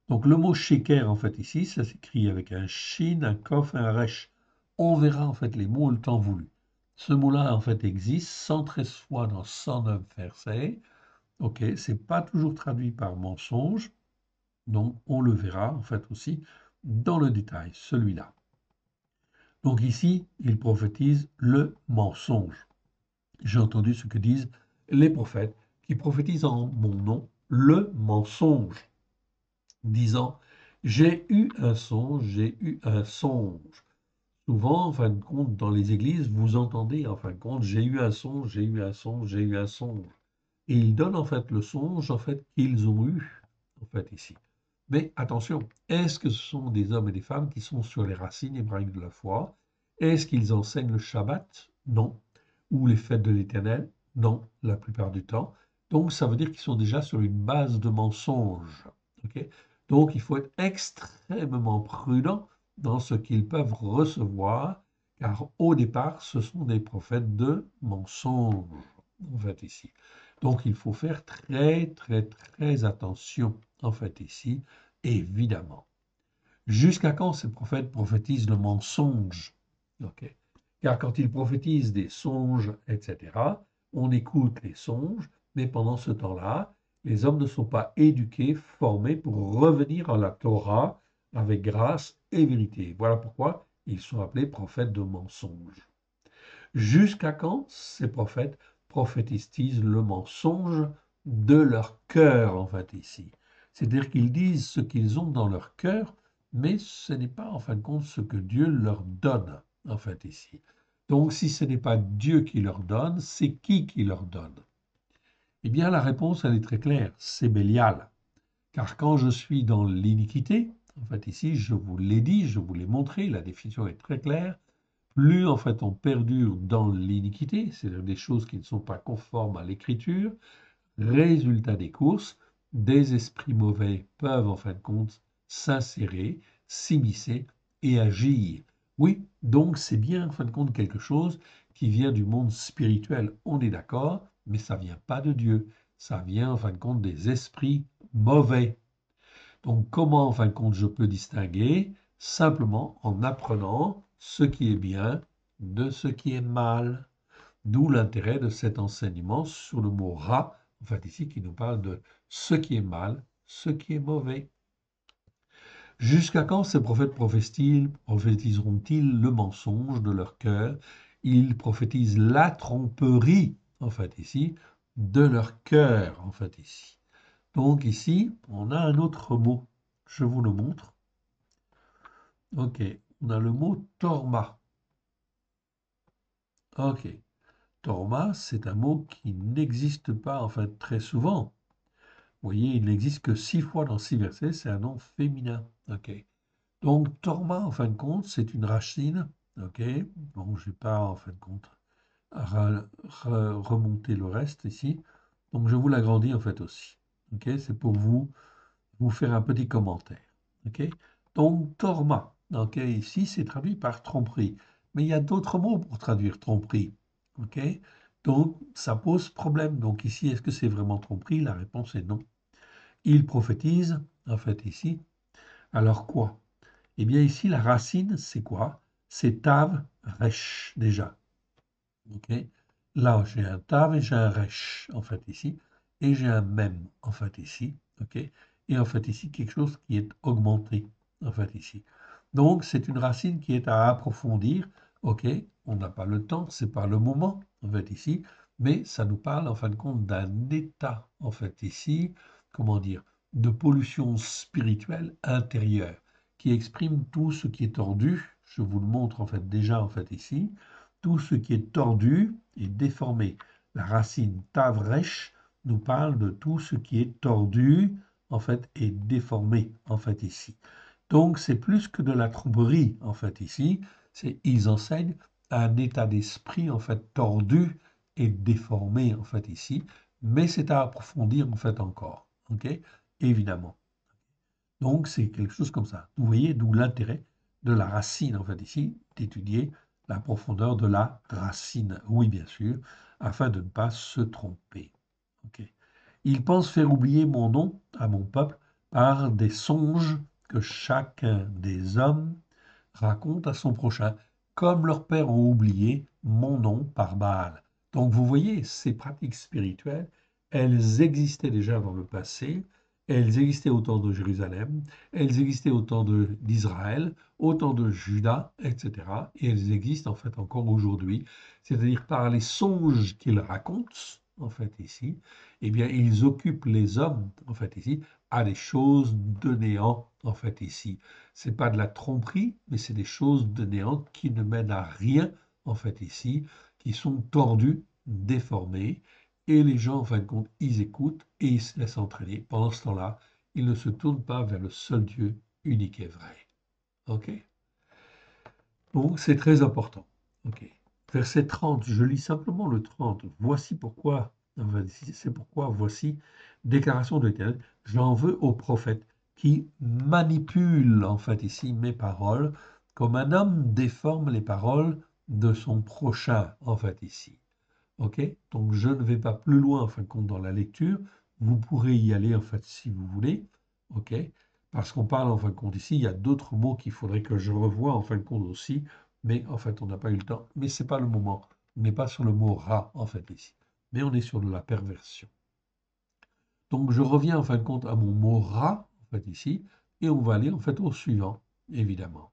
Donc le mot Sheker, en fait, ici, ça s'écrit avec un shin, un kof, un resh. On verra en fait les mots le temps voulu. Ce mot-là, en fait, existe 113 fois dans 109 versets. Ok, c'est pas toujours traduit par mensonge, donc on le verra en fait aussi dans le détail, celui-là. Donc ici, il prophétise le mensonge. J'ai entendu ce que disent les prophètes qui prophétisent en mon nom le mensonge, disant j'ai eu un songe, j'ai eu un songe. Souvent, en fin de compte, dans les églises, vous entendez, en fin de compte, j'ai eu un songe, j'ai eu un songe, j'ai eu un songe. Et ils donnent en fait le songe en fait qu'ils ont eu en fait ici. Mais attention, est-ce que ce sont des hommes et des femmes qui sont sur les racines hébraïques de la foi? Est-ce qu'ils enseignent le Shabbat? Non. Ou les fêtes de l'Éternel? Non, la plupart du temps. Donc ça veut dire qu'ils sont déjà sur une base de mensonges. Ok. Donc il faut être extrêmement prudent dans ce qu'ils peuvent recevoir, car au départ, ce sont des prophètes de mensonges, en fait, ici. Donc, il faut faire très, très, très attention, en fait, ici, évidemment. Jusqu'à quand ces prophètes prophétisent le mensonge? Ok. Car quand ils prophétisent des songes, etc., on écoute les songes, mais pendant ce temps-là, les hommes ne sont pas éduqués, formés pour revenir à la Torah avec grâce et vérité. Voilà pourquoi ils sont appelés prophètes de mensonges. Jusqu'à quand ces prophètes prophétisent le mensonge de leur cœur, en fait, ici. C'est-à-dire qu'ils disent ce qu'ils ont dans leur cœur, mais ce n'est pas, en fin de compte, ce que Dieu leur donne, en fait, ici. Donc, si ce n'est pas Dieu qui leur donne, c'est qui leur donne? Eh bien, la réponse, elle est très claire, c'est Bélial. Car quand je suis dans l'iniquité, en fait, ici, je vous l'ai dit, je vous l'ai montré, la définition est très claire, plus en fait on perdure dans l'iniquité, c'est-à-dire des choses qui ne sont pas conformes à l'écriture, résultat des courses, des esprits mauvais peuvent en fin de compte s'insérer, s'immiscer et agir. Oui, donc c'est bien en fin de compte quelque chose qui vient du monde spirituel, on est d'accord, mais ça vient pas de Dieu, ça vient en fin de compte des esprits mauvais. Donc comment en fin de compte je peux distinguer? Simplement en apprenant ce qui est bien de ce qui est mal. D'où l'intérêt de cet enseignement sur le mot rat, en fait ici qui nous parle de ce qui est mal, ce qui est mauvais. Jusqu'à quand ces prophètes prophétiseront-ils le mensonge de leur cœur? Ils prophétisent la tromperie, en fait ici, de leur cœur, en fait ici. Donc ici, on a un autre mot. Je vous le montre. Ok, on a le mot torma. Ok, torma, c'est un mot qui n'existe pas en fait très souvent. Vous voyez, il n'existe que 6 fois dans 6 versets, c'est un nom féminin. Ok, donc torma, en fin de compte, c'est une racine. Ok, bon, je ne vais pas en fin de compte remonter le reste ici. Donc je vous l'agrandis en fait aussi. Ok, c'est pour vous faire un petit commentaire. Ok, donc torma. Ok, ici c'est traduit par tromperie, mais il y a d'autres mots pour traduire tromperie. Ok, donc ça pose problème. Donc ici, est-ce que c'est vraiment tromperie? La réponse est non. Il prophétise, en fait ici. Alors quoi? Eh bien ici la racine c'est quoi? C'est tav resh déjà. Ok, là j'ai un tav et j'ai un resh en fait ici, et j'ai un mem en fait ici. Ok, et en fait ici quelque chose qui est augmenté en fait ici. Donc c'est une racine qui est à approfondir. Ok, on n'a pas le temps, c'est pas le moment en fait ici, mais ça nous parle en fin de compte d'un état en fait ici, comment dire, de pollution spirituelle intérieure qui exprime tout ce qui est tordu. Je vous le montre en fait déjà en fait ici. Tout ce qui est tordu et déformé. La racine tavresh nous parle de tout ce qui est tordu, en fait, et déformé, en fait, ici. Donc, c'est plus que de la tromperie, en fait, ici. Ils enseignent un état d'esprit, en fait, tordu et déformé, en fait, ici. Mais c'est à approfondir, en fait, encore. OK? Évidemment. Donc, c'est quelque chose comme ça. Vous voyez, d'où l'intérêt de la racine, en fait, ici, d'étudier la profondeur de la racine. Oui, bien sûr, afin de ne pas se tromper. Ok. Ils pensent faire oublier mon nom à mon peuple par des songes que chacun des hommes raconte à son prochain, comme leurs pères ont oublié mon nom par Baal. Donc, vous voyez, ces pratiques spirituelles, elles existaient déjà dans le passé, elles existaient au temps de Jérusalem, elles existaient au temps d'Israël, au temps de Juda, etc. Et elles existent en fait encore aujourd'hui, c'est-à-dire par les songes qu'ils racontent, en fait ici, eh bien ils occupent les hommes, en fait ici, à des choses de néant, en fait ici. C'est pas de la tromperie, mais c'est des choses de néant qui ne mènent à rien, en fait ici, qui sont tordues, déformées, et les gens, en fin de compte, ils écoutent et ils se laissent entraîner. Pendant ce temps-là, ils ne se tournent pas vers le seul Dieu unique et vrai. OK? Donc, c'est très important. OK. Verset 30, je lis simplement le 30. Voici pourquoi, enfin, c'est pourquoi, voici, déclaration de l'Éternel, j'en veux aux prophètes qui manipulent, en fait, ici, mes paroles, comme un homme déforme les paroles de son prochain, en fait, ici. OK? Donc, je ne vais pas plus loin, en fin de compte, dans la lecture. Vous pourrez y aller, en fait, si vous voulez. OK? Parce qu'on parle, en fin de compte, ici, il y a d'autres mots qu'il faudrait que je revoie, en fin de compte, aussi. Mais, en fait, on n'a pas eu le temps. Mais ce n'est pas le moment. On n'est pas sur le mot rat, en fait, ici. Mais on est sur de la perversion. Donc, je reviens, en fin de compte, à mon mot rat, en fait, ici. Et on va aller, en fait, au suivant, évidemment.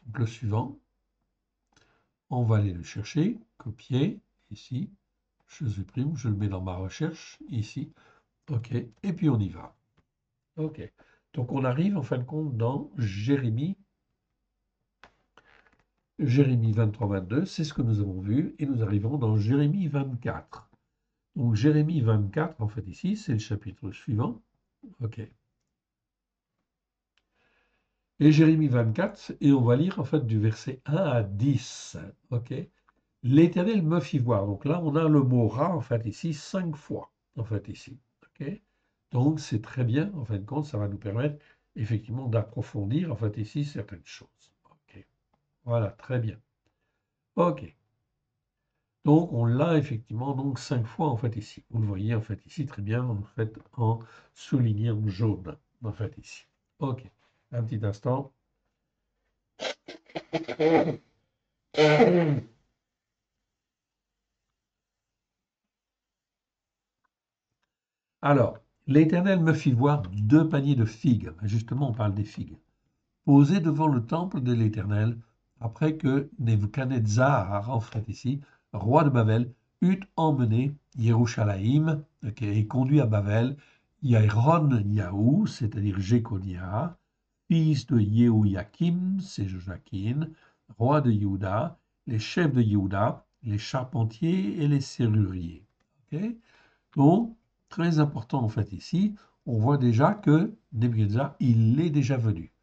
Donc, le suivant, on va aller le chercher, copier, ici. Je supprime, je le mets dans ma recherche, ici. OK, et puis on y va. OK. Donc on arrive en fin de compte dans Jérémie 23-22, c'est ce que nous avons vu, et nous arrivons dans Jérémie 24. Donc Jérémie 24, en fait ici, c'est le chapitre suivant. OK. Et Jérémie 24, et on va lire en fait du verset 1 à 10. OK. L'Éternel me fit voir. Donc là, on a le mot rat, en fait, ici, 5 fois, en fait, ici. OK? Donc, c'est très bien, en fin de compte, ça va nous permettre, effectivement, d'approfondir, en fait, ici, certaines choses. OK. Voilà, très bien. OK. Donc, on l'a, effectivement, donc, 5 fois, en fait, ici. Vous le voyez, en fait, ici, très bien, en fait, en souligné en jaune, en fait, ici. OK. Un petit instant. Alors, l'Éternel me fit voir 2 paniers de figues. Justement, on parle des figues. Posés devant le temple de l'Éternel, après que Nebuchadnezzar, en fait ici, roi de Babel, eut emmené Yerushalayim, et conduit à Babel, Yaron Yahou, c'est-à-dire Jéconia, fils de Yehoyakim, c'est Joachim, roi de Juda, les chefs de Juda, les charpentiers et les serruriers. Ok. Donc, très important en fait ici, on voit déjà que Nebuchadnezzar, il est déjà venu.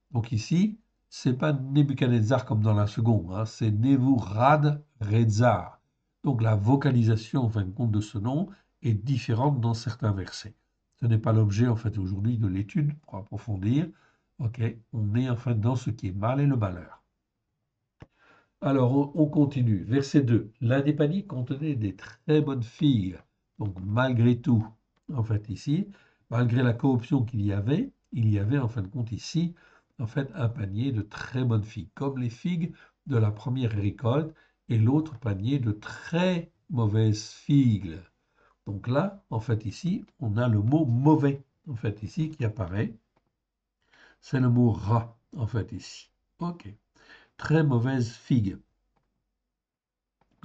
Donc ici, c'est pas Nebuchadnezzar comme dans la seconde, hein, c'est Nebuchadnezzar. Donc la vocalisation en fin de compte de ce nom est différente dans certains versets. Ce n'est pas l'objet en fait aujourd'hui de l'étude pour approfondir. Ok, on est enfin dans ce qui est mal et le malheur. Alors on continue. Verset 2. L'un des paniers contenait des très bonnes figues. Donc malgré tout, en fait ici, malgré la corruption il y avait en fin de compte ici, en fait, un panier de très bonnes figues, comme les figues de la première récolte, et l'autre panier de très mauvaises figues. Donc là, en fait ici, on a le mot mauvais, en fait ici, qui apparaît. C'est le mot rat, en fait ici. Ok. Très mauvaise figue.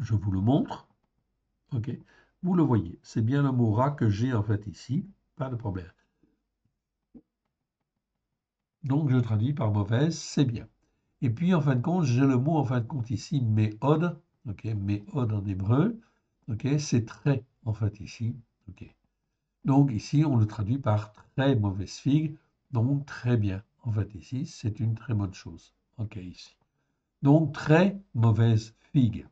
Je vous le montre. OK. Vous le voyez, c'est bien le mot rat que j'ai en fait ici, pas de problème. Donc je traduis par mauvaise, c'est bien. Et puis en fin de compte, j'ai le mot en fin de compte ici, méod, OK, méod en hébreu, OK, c'est très en fait ici, OK. Donc ici, on le traduit par très mauvaise figue, donc très bien. En fait ici, c'est une très bonne chose. OK, ici. Donc très mauvaise figue.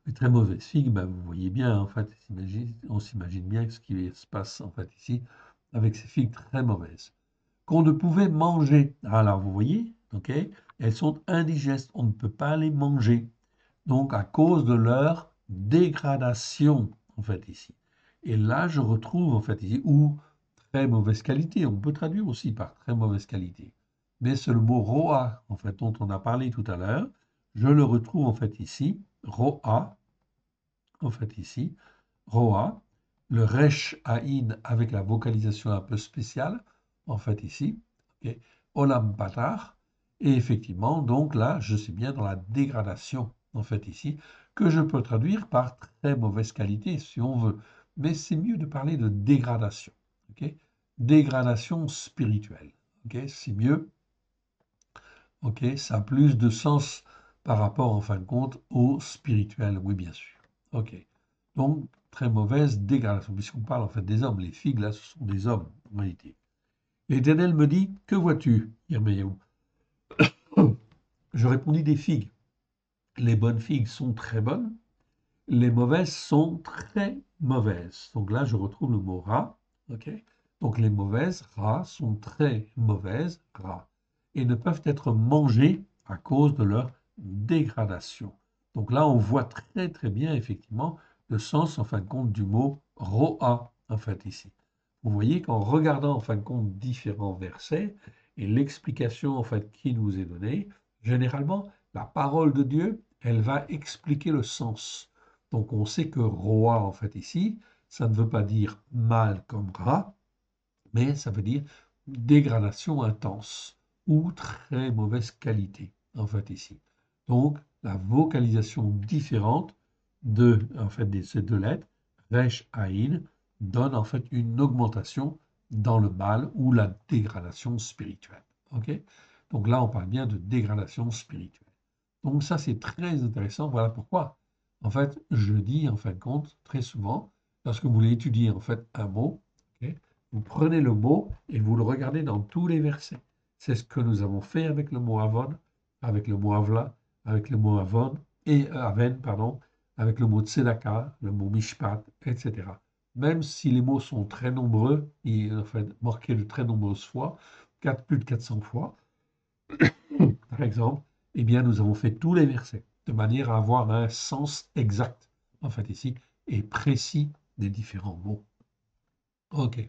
Une très mauvaise figue, ben, vous voyez bien, en fait, on s'imagine bien ce qui se passe en fait ici avec ces figues très mauvaises. Qu'on ne pouvait manger. Alors vous voyez, ok, elles sont indigestes, on ne peut pas les manger. Donc à cause de leur dégradation, en fait ici. Et là, je retrouve en fait ici, ou très mauvaise qualité, on peut traduire aussi par très mauvaise qualité. Mais c'est le mot roa, en fait, dont on a parlé tout à l'heure. Je le retrouve en fait ici, roa, en fait ici, Roa, le resh aïn avec la vocalisation un peu spéciale, en fait ici, ok, olam patar, et effectivement, donc là, je suis bien dans la dégradation, en fait ici, que je peux traduire par très mauvaise qualité, si on veut. Mais c'est mieux de parler de dégradation, ok, dégradation spirituelle, ok, c'est mieux, ok, ça a plus de sens par rapport, en fin de compte, au spirituel, oui, bien sûr, ok. Donc, très mauvaise dégradation, puisqu'on parle en fait des hommes. Les figues, là, ce sont des hommes, en réalité. L'Éternel me dit, que vois-tu, Yirmiyahu? Je répondis des figues. Les bonnes figues sont très bonnes, les mauvaises sont très mauvaises. Donc là, je retrouve le mot rat, ok? Donc les mauvaises, rat, sont très mauvaises, rat, et ne peuvent être mangées à cause de leur dégradation. Donc là, on voit très très bien, effectivement, le sens, en fin de compte, du mot roa, en fait, ici. Vous voyez qu'en regardant, en fin de compte, différents versets et l'explication, en fait, qui nous est donnée, généralement, la parole de Dieu, elle va expliquer le sens. Donc on sait que roi, en fait, ici, ça ne veut pas dire mal comme rat, mais ça veut dire dégradation intense ou très mauvaise qualité, en fait, ici. Donc la vocalisation différente de, en fait, de ces deux lettres, resh, aïn, donne en fait une augmentation dans le mal ou la dégradation spirituelle. Ok? Donc là, on parle bien de dégradation spirituelle. Donc ça, c'est très intéressant. Voilà pourquoi, en fait, je dis, en fin de compte, très souvent, lorsque vous voulez étudier, en fait, un mot, ok, vous prenez le mot et vous le regardez dans tous les versets. C'est ce que nous avons fait avec le mot avon, avec le mot avla, avec le mot avon, et aven, pardon, avec le mot tzedaka, le mot mishpat, etc. Même si les mots sont très nombreux, et en fait, marqués de très nombreuses fois, plus de 400 fois, par exemple, eh bien, nous avons fait tous les versets de manière à avoir un sens exact, en fait, ici, et précis des différents mots. OK.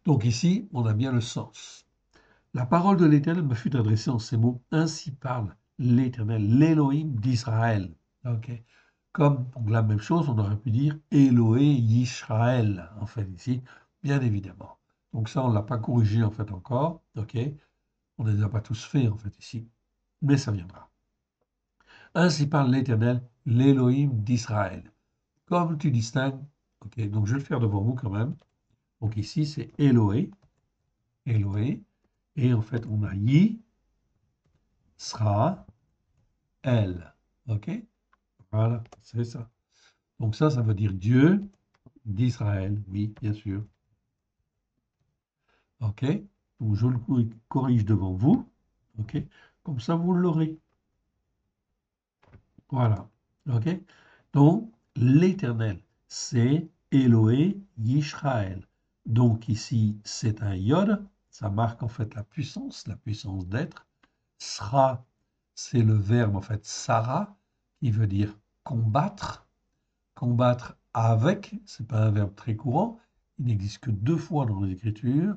Donc ici, on a bien le sens. La parole de l'Éternel me fut adressée en ces mots. Ainsi parle l'Éternel, l'Élohim d'Israël. OK. Comme donc, la même chose, on aurait pu dire Elohé Yisraël, en fait, ici, bien évidemment. Donc ça, on ne l'a pas corrigé, en fait, encore. OK. On ne les a pas tous faits, en fait, ici. Mais ça viendra. Ainsi parle l'Éternel, l'Élohim d'Israël. Comme tu distingues, ok, donc je vais le faire devant vous quand même. Donc ici c'est Elohé, Elohé, et en fait on a Yi, Sra, El. Ok, voilà, c'est ça. Donc ça veut dire Dieu d'Israël, oui, bien sûr. Ok, donc je le corrige devant vous. Ok, comme ça vous l'aurez. Voilà. Ok, donc l'Éternel, c'est Elohé Yishraël. Donc ici, c'est un yod, ça marque en fait la puissance d'être. Sra, c'est le verbe en fait Sarah, qui veut dire combattre. Combattre avec, c'est pas un verbe très courant, il n'existe que deux fois dans les Écritures.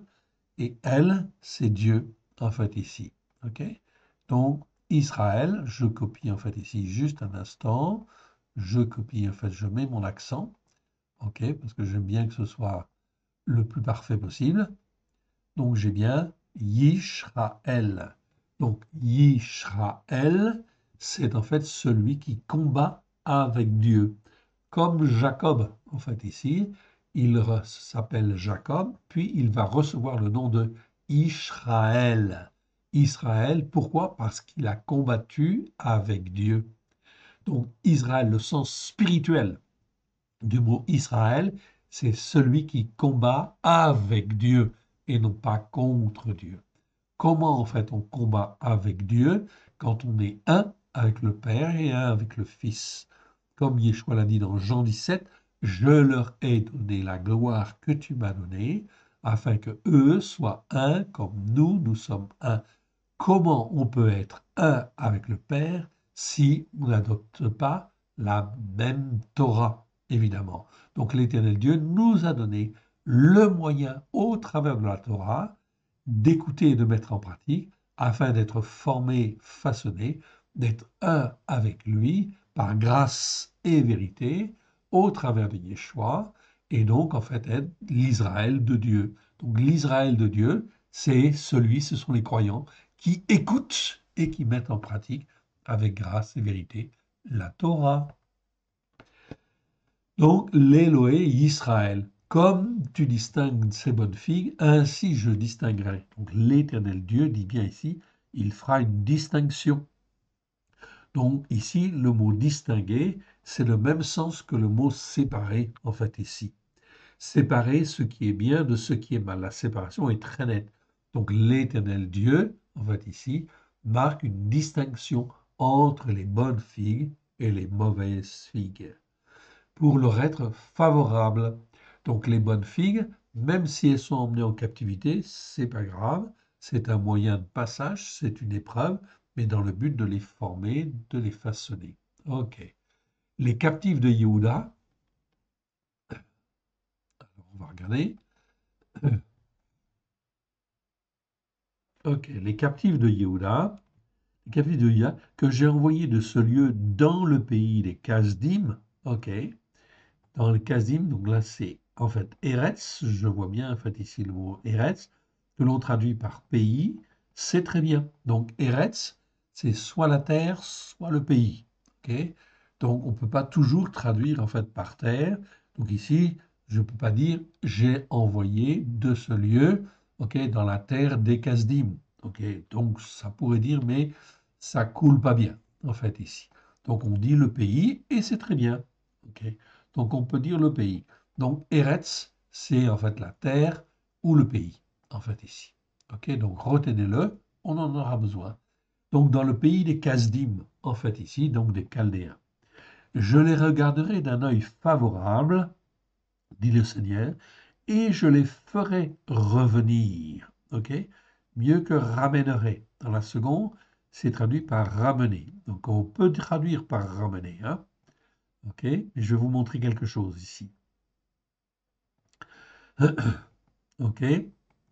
Et elle, c'est Dieu, en fait, ici. OK? Donc, Israël, je copie, en fait, ici, juste un instant. Je copie, en fait, je mets mon accent. OK? Parce que j'aime bien que ce soit le plus parfait possible. Donc, j'ai bien Yishraël. Donc, Yishraël, c'est en fait celui qui combat avec Dieu. Comme Jacob, en fait, ici, il s'appelle Jacob, puis il va recevoir le nom de Israël. Israël, pourquoi? Parce qu'il a combattu avec Dieu. Donc, Israël, le sens spirituel du mot Israël, c'est celui qui combat avec Dieu et non pas contre Dieu. Comment en fait on combat avec Dieu quand on est un avec le Père et un avec le Fils? Comme Yeshua l'a dit dans Jean 17, je leur ai donné la gloire que tu m'as donnée, afin que eux soient un comme nous sommes un. Comment on peut être un avec le Père si on n'adopte pas la même Torah, évidemment. Donc l'Éternel Dieu nous a donné le moyen, au travers de la Torah, d'écouter et de mettre en pratique, afin d'être formé, façonné, d'être un avec lui, par grâce et vérité, au travers de Yeshua, et donc en fait être l'Israël de Dieu. Donc l'Israël de Dieu, ce sont les croyants qui écoutent et qui mettent en pratique avec grâce et vérité la Torah. Donc l'Éloé Israël. Comme tu distingues ces bonnes figues, ainsi je distinguerai. Donc l'Éternel Dieu dit bien ici, il fera une distinction. Donc ici, le mot distinguer, c'est le même sens que le mot séparer, en fait, ici. Séparer ce qui est bien de ce qui est mal. La séparation est très nette. Donc l'Éternel Dieu, en fait, ici, marque une distinction entre les bonnes figues et les mauvaises figues, pour leur être favorable. Donc les bonnes figues, même si elles sont emmenées en captivité, c'est pas grave, c'est un moyen de passage, c'est une épreuve, mais dans le but de les former, de les façonner. Ok. Les captifs de Yehuda, on va regarder. Ok, les captifs de Yehuda, les captifs de Yehuda que j'ai envoyés de ce lieu dans le pays des Kasdim. Ok. Dans le Kasdim, donc là c'est en fait Eretz, je vois bien en fait ici le mot Eretz, que l'on traduit par pays, c'est très bien. Donc Eretz, c'est soit la terre, soit le pays. Ok. Donc on ne peut pas toujours traduire en fait par terre. Donc ici, je ne peux pas dire j'ai envoyé de ce lieu, ok, dans la terre des Kasdim. Ok. Donc ça pourrait dire mais ça coule pas bien en fait ici. Donc on dit le pays et c'est très bien. Ok. Donc on peut dire le pays. Donc Eretz, c'est en fait la terre ou le pays, en fait ici. Ok, donc retenez-le, on en aura besoin. Donc dans le pays des Kasdim, en fait ici, donc des Chaldéens. Je les regarderai d'un œil favorable, dit le Seigneur, et je les ferai revenir. Ok, mieux que ramènerai. Dans la seconde, c'est traduit par ramener. Donc on peut traduire par ramener. Hein. Ok, je vais vous montrer quelque chose ici. Ok,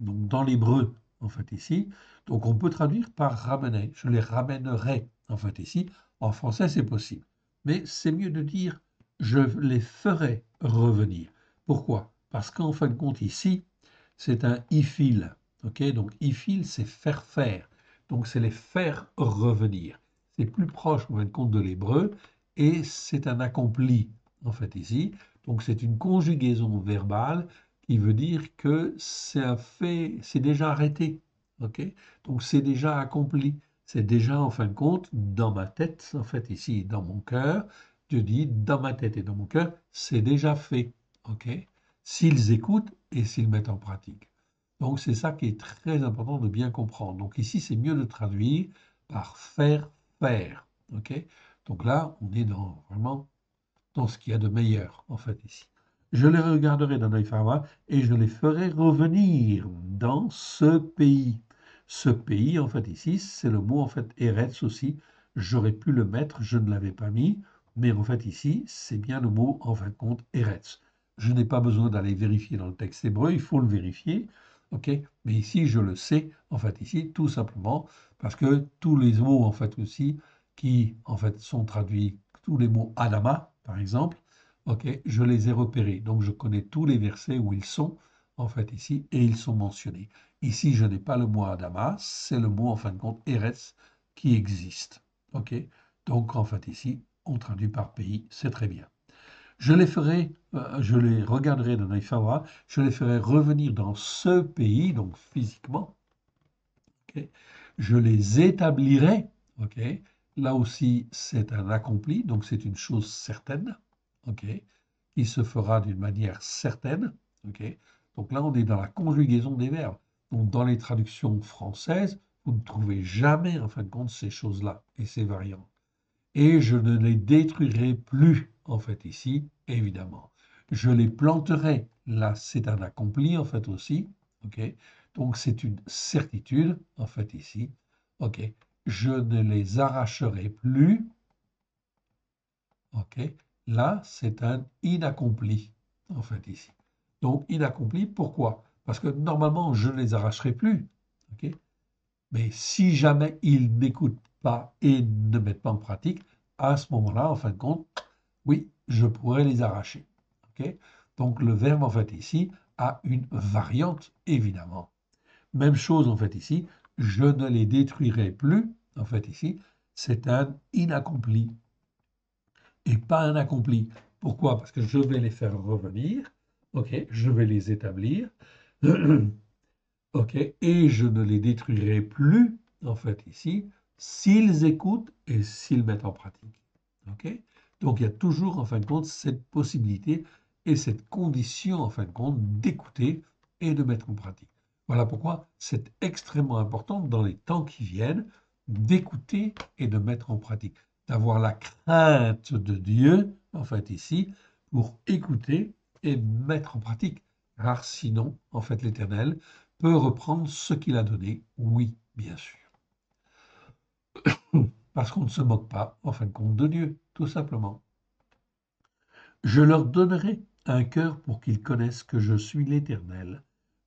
donc dans l'hébreu, en fait, ici, donc on peut traduire par ramener. Je les ramènerai, en fait, ici. En français, c'est possible. Mais c'est mieux de dire je les ferai revenir. Pourquoi? Parce qu'en fin de compte, ici, c'est un ifil. Ok, donc ifil, c'est faire faire. Donc c'est les faire revenir. C'est plus proche, en fin de compte, de l'hébreu et c'est un accompli, en fait, ici. Donc c'est une conjugaison verbale qui veut dire que c'est un fait, c'est déjà arrêté. Ok? Donc c'est déjà accompli. C'est déjà en fin de compte dans ma tête, en fait ici dans mon cœur. Dieu dit dans ma tête et dans mon cœur, c'est déjà fait. Ok? S'ils écoutent et s'ils mettent en pratique. Donc c'est ça qui est très important de bien comprendre. Donc ici c'est mieux de traduire par faire faire. Ok? Donc là on est dans vraiment dans ce qu'il y a de meilleur, en fait, ici. Je les regarderai d'un œil favorable et je les ferai revenir dans ce pays. Ce pays, en fait, ici, c'est le mot, en fait, Eretz aussi. J'aurais pu le mettre, je ne l'avais pas mis, mais en fait, ici, c'est bien le mot, en fin de compte, Eretz. Je n'ai pas besoin d'aller vérifier dans le texte hébreu, il faut le vérifier, ok? Mais ici, je le sais, en fait, ici, tout simplement, parce que tous les mots, en fait, aussi, qui, en fait, sont traduits, tous les mots Adama, par exemple, ok, je les ai repérés. Donc, je connais tous les versets où ils sont, en fait, ici, et ils sont mentionnés. Ici, je n'ai pas le mot Adama, c'est le mot, en fin de compte, Eretz, qui existe. Ok, donc, en fait, ici, on traduit par pays, c'est très bien. Je les regarderai d'un œil favorable, je les ferai revenir dans ce pays, donc physiquement, ok. Je les établirai, ok. Là aussi, c'est un accompli, donc c'est une chose certaine, ok, qui se fera d'une manière certaine, ok. Donc là, on est dans la conjugaison des verbes. Donc dans les traductions françaises, vous ne trouvez jamais, en fin de compte, ces choses-là et ces variantes. Et je ne les détruirai plus, en fait, ici, évidemment. Je les planterai. Là, c'est un accompli, en fait, aussi. OK? Donc, c'est une certitude, en fait, ici. OK? Je ne les arracherai plus. OK? Là, c'est un inaccompli, en fait, ici. Donc, inaccompli, pourquoi? Parce que normalement, je ne les arracherai plus. OK? Mais si jamais ils n'écoutent pas et ne mettent pas en pratique, à ce moment-là, en fin de compte, oui, je pourrais les arracher. Ok. Donc le verbe, en fait, ici, a une variante, évidemment. Même chose, en fait, ici, je ne les détruirai plus, en fait, ici, c'est un inaccompli et pas un accompli. Pourquoi? Parce que je vais les faire revenir, ok, je vais les établir, ok, et je ne les détruirai plus, en fait, ici, s'ils écoutent et s'ils mettent en pratique. Ok? Donc il y a toujours, en fin de compte, cette possibilité et cette condition, en fin de compte, d'écouter et de mettre en pratique. Voilà pourquoi c'est extrêmement important dans les temps qui viennent d'écouter et de mettre en pratique, d'avoir la crainte de Dieu, en fait, ici, pour écouter et mettre en pratique. Car sinon, en fait, l'Éternel peut reprendre ce qu'il a donné, oui, bien sûr. Parce qu'on ne se moque pas, en fin de compte, de Dieu, tout simplement. Je leur donnerai un cœur pour qu'ils connaissent que je suis l'Éternel.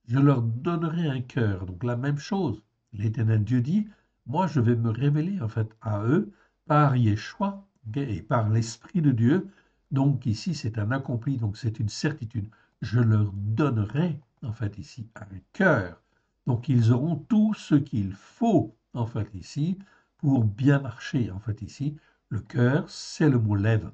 Je leur donnerai un cœur. Donc la même chose. L'Éternel Dieu dit, moi je vais me révéler en fait à eux par Yeshua et par l'Esprit de Dieu. Donc ici c'est un accompli, donc c'est une certitude. Je leur donnerai en fait ici un cœur. Donc ils auront tout ce qu'il faut en fait ici pour bien marcher en fait ici. Le cœur, c'est le mot lève.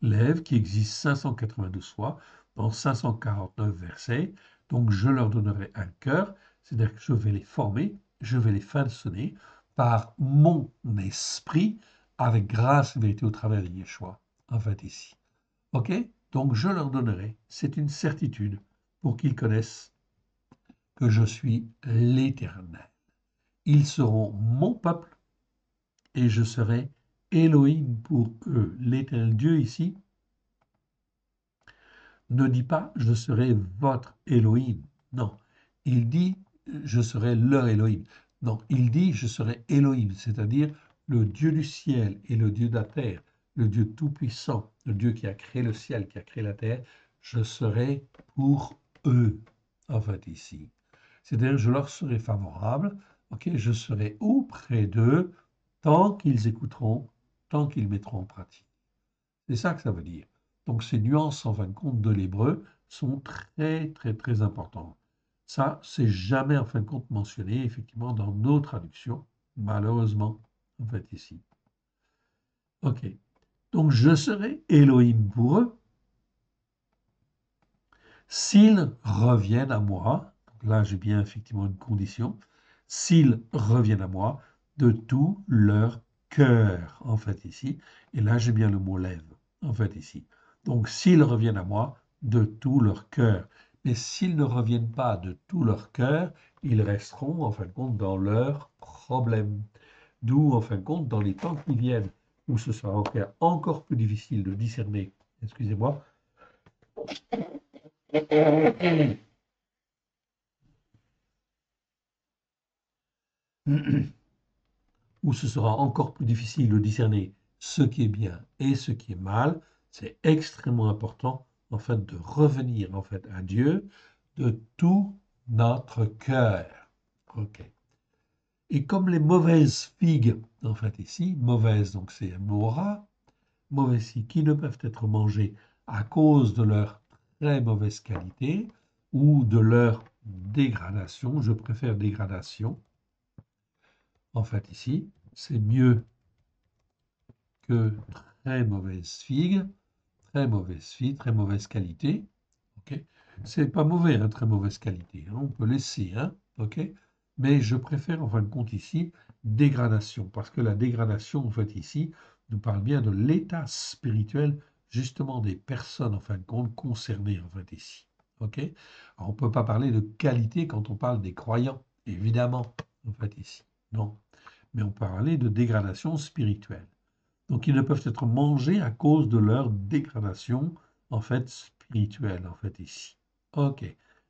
Lève qui existe 592 fois dans 549 versets. Donc je leur donnerai un cœur, c'est-à-dire que je vais les former, je vais les façonner par mon esprit avec grâce et vérité au travers de Yeshua, en fait ici. Ok? Donc je leur donnerai, c'est une certitude pour qu'ils connaissent que je suis l'Éternel. Ils seront mon peuple et je serai Elohim pour eux. L'Éternel Dieu ici ne dit pas je serai votre Elohim. Non, il dit je serai leur Elohim. Non, il dit je serai Elohim, c'est-à-dire le Dieu du ciel et le Dieu de la terre, le Dieu tout-puissant, le Dieu qui a créé le ciel, qui a créé la terre. Je serai pour eux, en fait, ici. C'est-à-dire je leur serai favorable, ok, je serai auprès d'eux tant qu'ils écouteront, tant qu'ils mettront en pratique. C'est ça que ça veut dire. Donc ces nuances, en fin de compte, de l'hébreu sont très, très, très importantes. Ça, c'est jamais, en fin de compte, mentionné, effectivement, dans nos traductions, malheureusement, en fait, ici. OK. Donc, je serai Elohim pour eux s'ils reviennent à moi. Donc là, j'ai bien, effectivement, une condition. S'ils reviennent à moi de tout leur cœur, en fait, ici. Et là, j'ai bien le mot lève, en fait, ici. Donc, s'ils reviennent à moi de tout leur cœur. Mais s'ils ne reviennent pas de tout leur cœur, ils resteront, en fin de compte, dans leurs problèmes. D'où, en fin de compte, dans les temps qui viennent, où ce sera encore plus difficile de discerner, excusez-moi, où ce sera encore plus difficile de discerner ce qui est bien et ce qui est mal, c'est extrêmement important en fait de revenir en fait à Dieu de tout notre cœur. Ok. Et comme les mauvaises figues, en fait ici, mauvaises donc c'est mora, mauvaises figues qui ne peuvent être mangées à cause de leur très mauvaise qualité ou de leur dégradation, je préfère dégradation, en fait ici, c'est mieux que très mauvaise figue, très mauvaise qualité. Ok, c'est pas mauvais, hein, très mauvaise qualité. Hein, on peut laisser, hein, ok. Mais je préfère en fin de compte ici dégradation, parce que la dégradation en fait ici nous parle bien de l'état spirituel justement des personnes en fin de compte concernées en fait ici. Ok, alors, on ne peut pas parler de qualité quand on parle des croyants, évidemment en fait ici. Non, mais on peut parler de dégradation spirituelle. Donc ils ne peuvent être mangés à cause de leur dégradation, en fait, spirituelle, en fait, ici. Ok,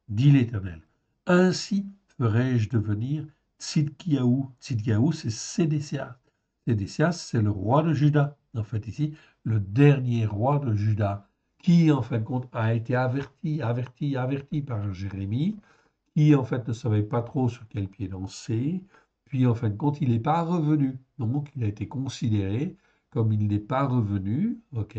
dit l'Éternel. Ainsi ferai-je devenir Tzidkiaou. Tzidkiaou, c'est Sédécias. Sédécias, c'est le roi de Juda, en fait, ici, le dernier roi de Juda, qui, en fin de compte, a été averti par Jérémie, qui, en fait, ne savait pas trop sur quel pied danser, puis, en fin de compte, il n'est pas revenu. Donc, il a été considéré comme il n'est pas revenu, ok,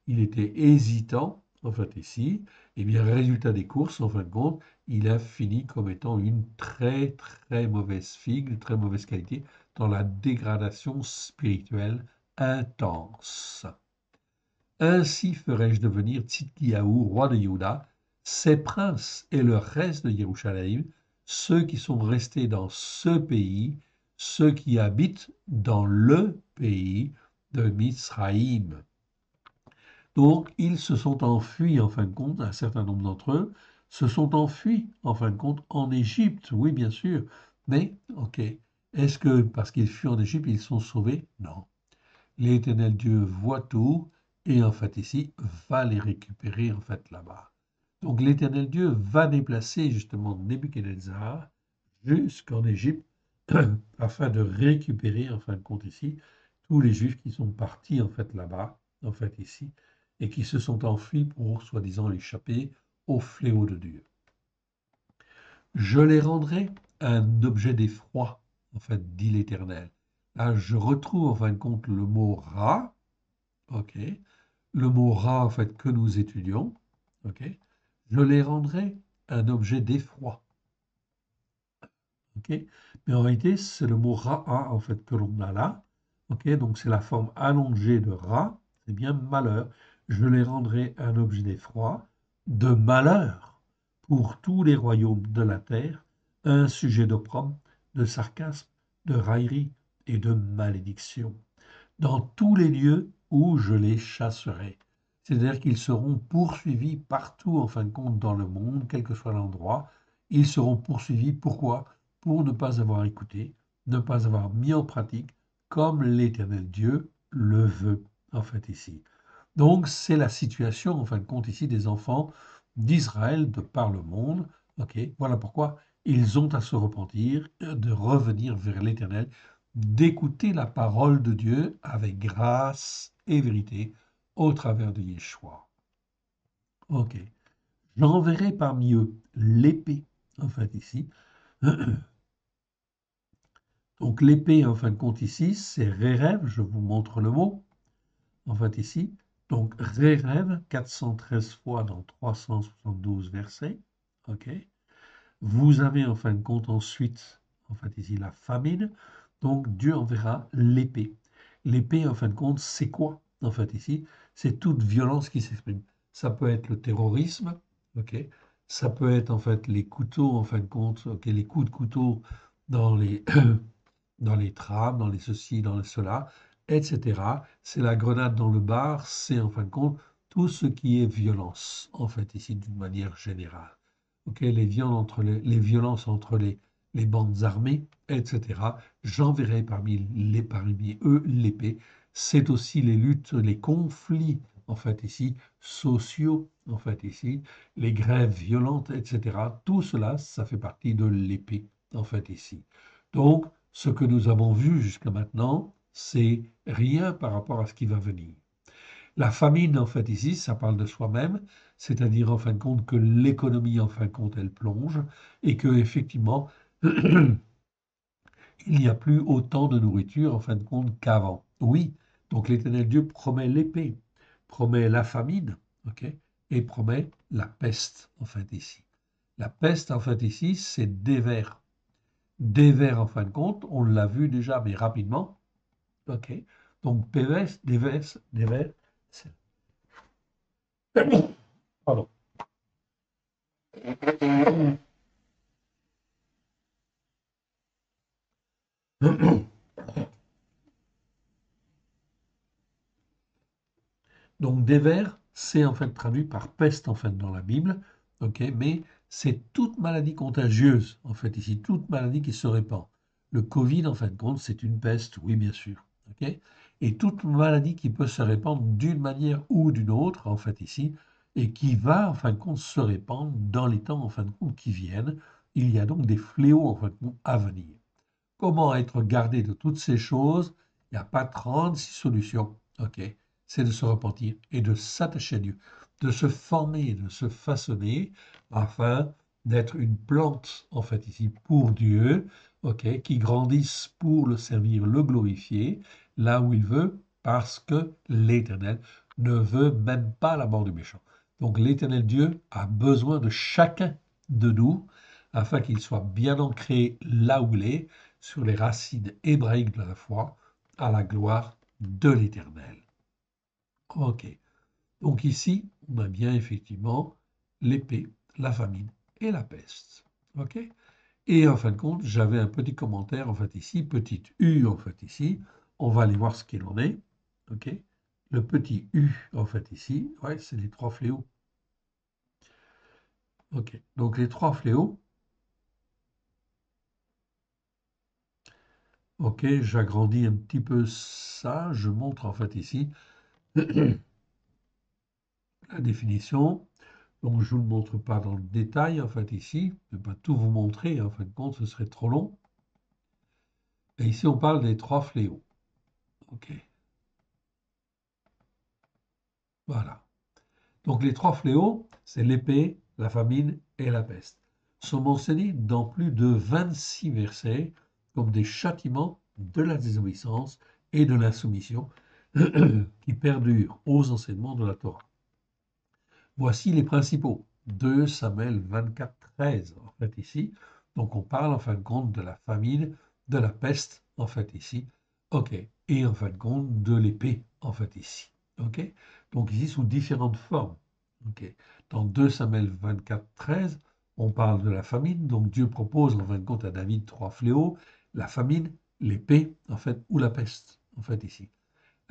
il était hésitant, en fait, ici, et bien, résultat des courses, en fin de compte, il a fini comme étant une très, très mauvaise figue, de très mauvaise qualité, dans la dégradation spirituelle intense. Ainsi ferai-je devenir Tzidkiyahu, roi de Juda, ses princes et le reste de Jérusalem, ceux qui sont restés dans ce pays, ceux qui habitent dans le pays de Mizraïm. Donc, ils se sont enfuis, en fin de compte, un certain nombre d'entre eux se sont enfuis, en fin de compte, en Égypte, oui, bien sûr. Mais, ok, est-ce que parce qu'ils fuient en Égypte, ils sont sauvés? Non. L'Éternel Dieu voit tout et en fait ici va les récupérer en fait là-bas. Donc l'Éternel Dieu va déplacer justement Nebuchadnezzar jusqu'en Égypte afin de récupérer en fin de compte ici tous les Juifs qui sont partis en fait là-bas, en fait ici, et qui se sont enfuis pour soi-disant échapper au fléau de Dieu. Je les rendrai un objet d'effroi, en fait, dit l'Éternel. Là, je retrouve en fin de compte le mot rat, ok, le mot rat en fait que nous étudions, ok, je les rendrai un objet d'effroi, ok, mais en réalité c'est le mot ra'a en fait que l'on a là, ok, donc c'est la forme allongée de rat, c'est bien malheur, je les rendrai un objet d'effroi, de malheur pour tous les royaumes de la terre, un sujet d'opprobre, de sarcasme, de raillerie et de malédiction dans tous les lieux où je les chasserai. C'est-à-dire qu'ils seront poursuivis partout, en fin de compte, dans le monde, quel que soit l'endroit. Ils seront poursuivis. Pourquoi? Pour ne pas avoir écouté, ne pas avoir mis en pratique comme l'Éternel Dieu le veut, en fait, ici. Donc, c'est la situation, en fin de compte, ici, des enfants d'Israël de par le monde. Ok, voilà pourquoi ils ont à se repentir, de revenir vers l'Éternel, d'écouter la parole de Dieu avec grâce et vérité au travers de Yeshua. Ok, j'enverrai parmi eux l'épée, en fait, ici. Donc, l'épée, en fin de compte, ici, c'est Rérev, je vous montre le mot, en fait, ici. Donc, Rérev, 413 fois dans 372 versets. Ok. Vous avez en fin de compte ensuite, en fait ici, la famine. Donc Dieu enverra l'épée. L'épée, en fin de compte, c'est quoi? En fait ici, c'est toute violence qui s'exprime. Ça peut être le terrorisme, ok. Ça peut être en fait les couteaux, en fin de compte, ok, les coups de couteau dans les dans les trams, dans les ceci, dans les cela, etc. C'est la grenade dans le bar, c'est en fin de compte tout ce qui est violence, en fait, ici, d'une manière générale. Ok, les violences entre les bandes armées, etc. J'enverrai parmi eux l'épée. C'est aussi les luttes, les conflits, en fait, ici, sociaux, en fait, ici, les grèves violentes, etc. Tout cela, ça fait partie de l'épée, en fait, ici. Donc, ce que nous avons vu jusqu'à maintenant, c'est rien par rapport à ce qui va venir. La famine, en fait, ici, ça parle de soi-même, c'est-à-dire, en fin de compte, que l'économie, en fin de compte, elle plonge et que, effectivement, il n'y a plus autant de nourriture, en fin de compte, qu'avant. Oui, donc l'Éternel Dieu promet l'épée, promet la famine, ok, et promet la peste, en fait, ici. La peste, en fait, ici, c'est des vers. Des vers, en fin de compte, on l'a vu déjà, mais rapidement. OK. Donc, PVS, DVS, DVS. Pardon. Donc, dévers, c'est en fait traduit par peste en fait dans la Bible, ok, mais c'est toute maladie contagieuse en fait ici, toute maladie qui se répand. Le Covid en fin de compte, c'est une peste, oui bien sûr, ok, et toute maladie qui peut se répandre d'une manière ou d'une autre en fait ici, et qui va en fin de compte se répandre dans les temps en fin de compte qui viennent. Il y a donc des fléaux en fin de compte à venir. Comment être gardé de toutes ces choses? Il n'y a pas 36 solutions. OK? C'est de se repentir et de s'attacher à Dieu, de se former, de se façonner afin d'être une plante, en fait, ici, pour Dieu, OK, qui grandisse pour le servir, le glorifier, là où il veut, parce que l'Éternel ne veut même pas la mort du méchant. Donc l'Éternel Dieu a besoin de chacun de nous afin qu'il soit bien ancré là où il est, sur les racines hébraïques de la foi, à la gloire de l'Éternel. Ok. Donc ici, on a bien effectivement l'épée, la famine et la peste. Ok. Et en fin de compte, j'avais un petit commentaire en fait ici, petite U en fait ici. On va aller voir ce qu'il en est. Ok. Le petit U en fait ici, ouais, c'est les trois fléaux. Ok. Donc les trois fléaux. Ok, j'agrandis un petit peu ça. Je montre en fait ici la définition. Donc je ne vous le montre pas dans le détail en fait ici. Je ne vais pas tout vous montrer. En fin de compte, ce serait trop long. Et ici, on parle des trois fléaux. Ok. Voilà. Donc les trois fléaux, c'est l'épée, la famine et la peste, sont mentionnés dans plus de 26 versets comme des châtiments de la désobéissance et de l'insoumission qui perdurent aux enseignements de la Torah. Voici les principaux. 2 Samuel 24, 13, en fait ici. Donc on parle en fin de compte de la famine, de la peste, en fait ici. Ok. Et en fin de compte de l'épée, en fait ici. Ok. Donc ici sous différentes formes. Ok. Dans 2 Samuel 24, 13, on parle de la famine. Donc Dieu propose en fin de compte à David trois fléaux, la famine, l'épée, en fait, ou la peste, en fait ici.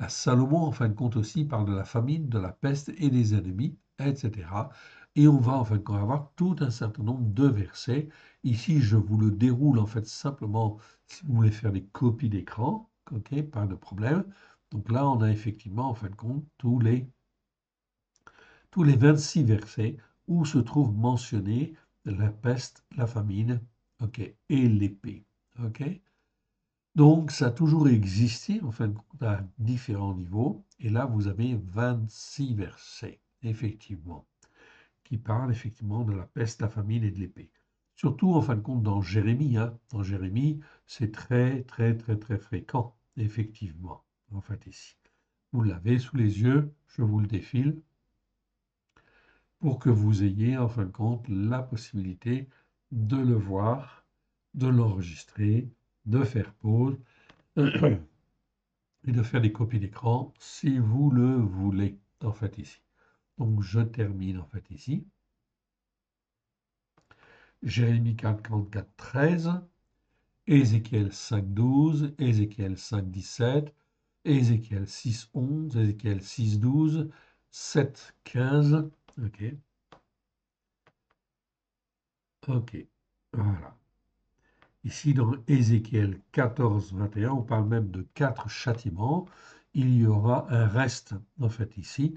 Salomon, en fin de compte aussi, parle de la famine, de la peste et des ennemis, etc. Et on va en fin de compte avoir tout un certain nombre de versets. Ici, je vous le déroule en fait simplement si vous voulez faire des copies d'écran. Ok, pas de problème. Donc là, on a effectivement en fin de compte tous les 26 versets où se trouve mentionné la peste, la famine, ok, et l'épée. Ok. Donc, ça a toujours existé, en fin de compte, à différents niveaux. Et là, vous avez 26 versets, effectivement, qui parlent effectivement de la peste, la famine et de l'épée. Surtout, en fin de compte, dans Jérémie. Hein. Dans Jérémie, c'est très, très, très, très fréquent, effectivement, en fait, ici. Vous l'avez sous les yeux, je vous le défile, pour que vous ayez, en fin de compte, la possibilité de le voir, de l'enregistrer, de faire pause. Et de faire des copies d'écran si vous le voulez, en fait, ici. Donc, je termine, en fait, ici. Jérémie 44, 13, Ézéchiel 5, 12, Ézéchiel 5, 17, Ézéchiel 6, 11, Ézéchiel 6, 12, 7, 15. OK. OK. Voilà. Ici, dans Ézéchiel 14, 21, on parle même de 4 châtiments. Il y aura un reste, en fait, ici.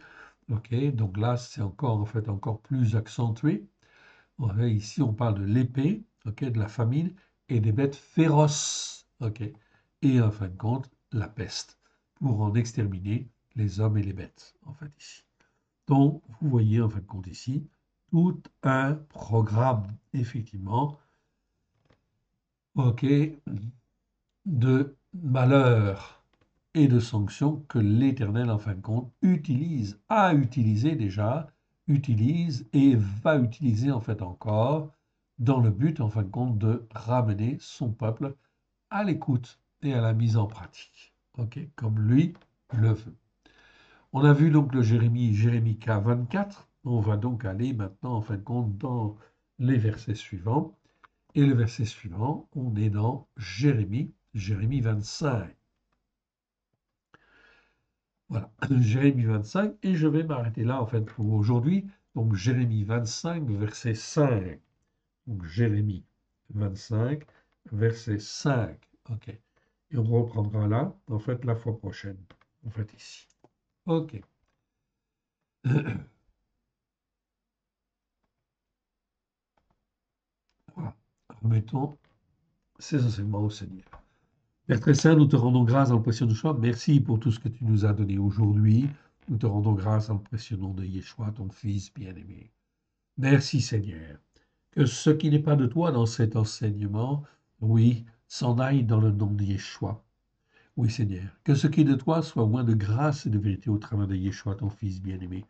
OK, donc là, c'est encore, en fait, encore plus accentué. Ouais, ici, on parle de l'épée, OK, de la famine et des bêtes féroces. OK, et en fin de compte, la peste, pour en exterminer les hommes et les bêtes, en fait, ici. Donc, vous voyez, en fin de compte, ici, tout un programme, effectivement, OK, de malheur et de sanctions que l'Éternel, en fin de compte, utilise, a utilisé déjà, utilise et va utiliser en fait encore, dans le but, en fin de compte, de ramener son peuple à l'écoute et à la mise en pratique, ok, comme lui le veut. On a vu donc le Jérémie K 24, on va donc aller maintenant, en fin de compte, dans les versets suivants. Et le verset suivant, on est dans Jérémie 25. Voilà, Jérémie 25, et je vais m'arrêter là en fait pour aujourd'hui. Donc Jérémie 25, verset 5. Donc Jérémie 25, verset 5. OK. Et on reprendra là, en fait, la fois prochaine. En fait, ici. OK. Voilà. Remettons ces enseignements au Seigneur. Père très saint, nous te rendons grâce dans le précieux de choix. Merci pour tout ce que tu nous as donné aujourd'hui. Nous te rendons grâce dans le précieux nom de Yeshua, ton Fils bien-aimé. Merci Seigneur. Que ce qui n'est pas de toi dans cet enseignement, oui, s'en aille dans le nom de Yeshua. Oui Seigneur. Que ce qui est de toi soit moins de grâce et de vérité au travers de Yeshua, ton Fils bien-aimé.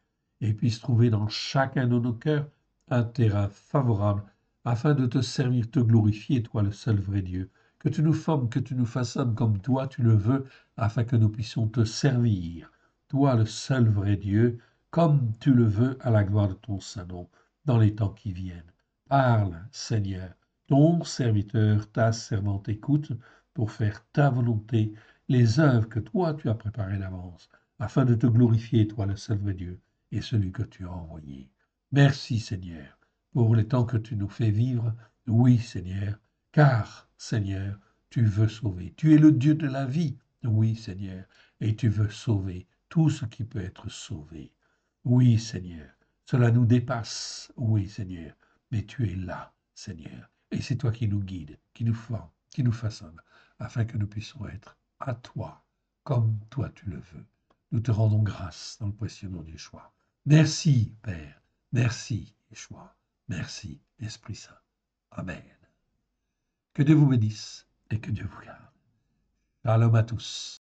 et puisse trouver dans chacun de nos cœurs un terrain favorable afin de te servir, te glorifier, toi le seul vrai Dieu. Que tu nous formes, que tu nous façonnes comme toi tu le veux, afin que nous puissions te servir, toi le seul vrai Dieu, comme tu le veux à la gloire de ton Saint-Nom, dans les temps qui viennent. Parle, Seigneur, ton serviteur, ta servante écoute pour faire ta volonté, les œuvres que toi tu as préparées d'avance, afin de te glorifier, toi le seul vrai Dieu, et celui que tu as envoyé. Merci, Seigneur, pour les temps que tu nous fais vivre. Oui, Seigneur, car, Seigneur, tu veux sauver. Tu es le Dieu de la vie. Oui, Seigneur, et tu veux sauver tout ce qui peut être sauvé. Oui, Seigneur, cela nous dépasse. Oui, Seigneur, mais tu es là, Seigneur, et c'est toi qui nous guides, qui nous forme, qui nous façonne, afin que nous puissions être à toi, comme toi tu le veux. Nous te rendons grâce dans le précieux nom du Yeshua. Merci, Père. Merci, Yeshua. Merci, Esprit Saint. Amen. Que Dieu vous bénisse et que Dieu vous garde. Shalom à tous.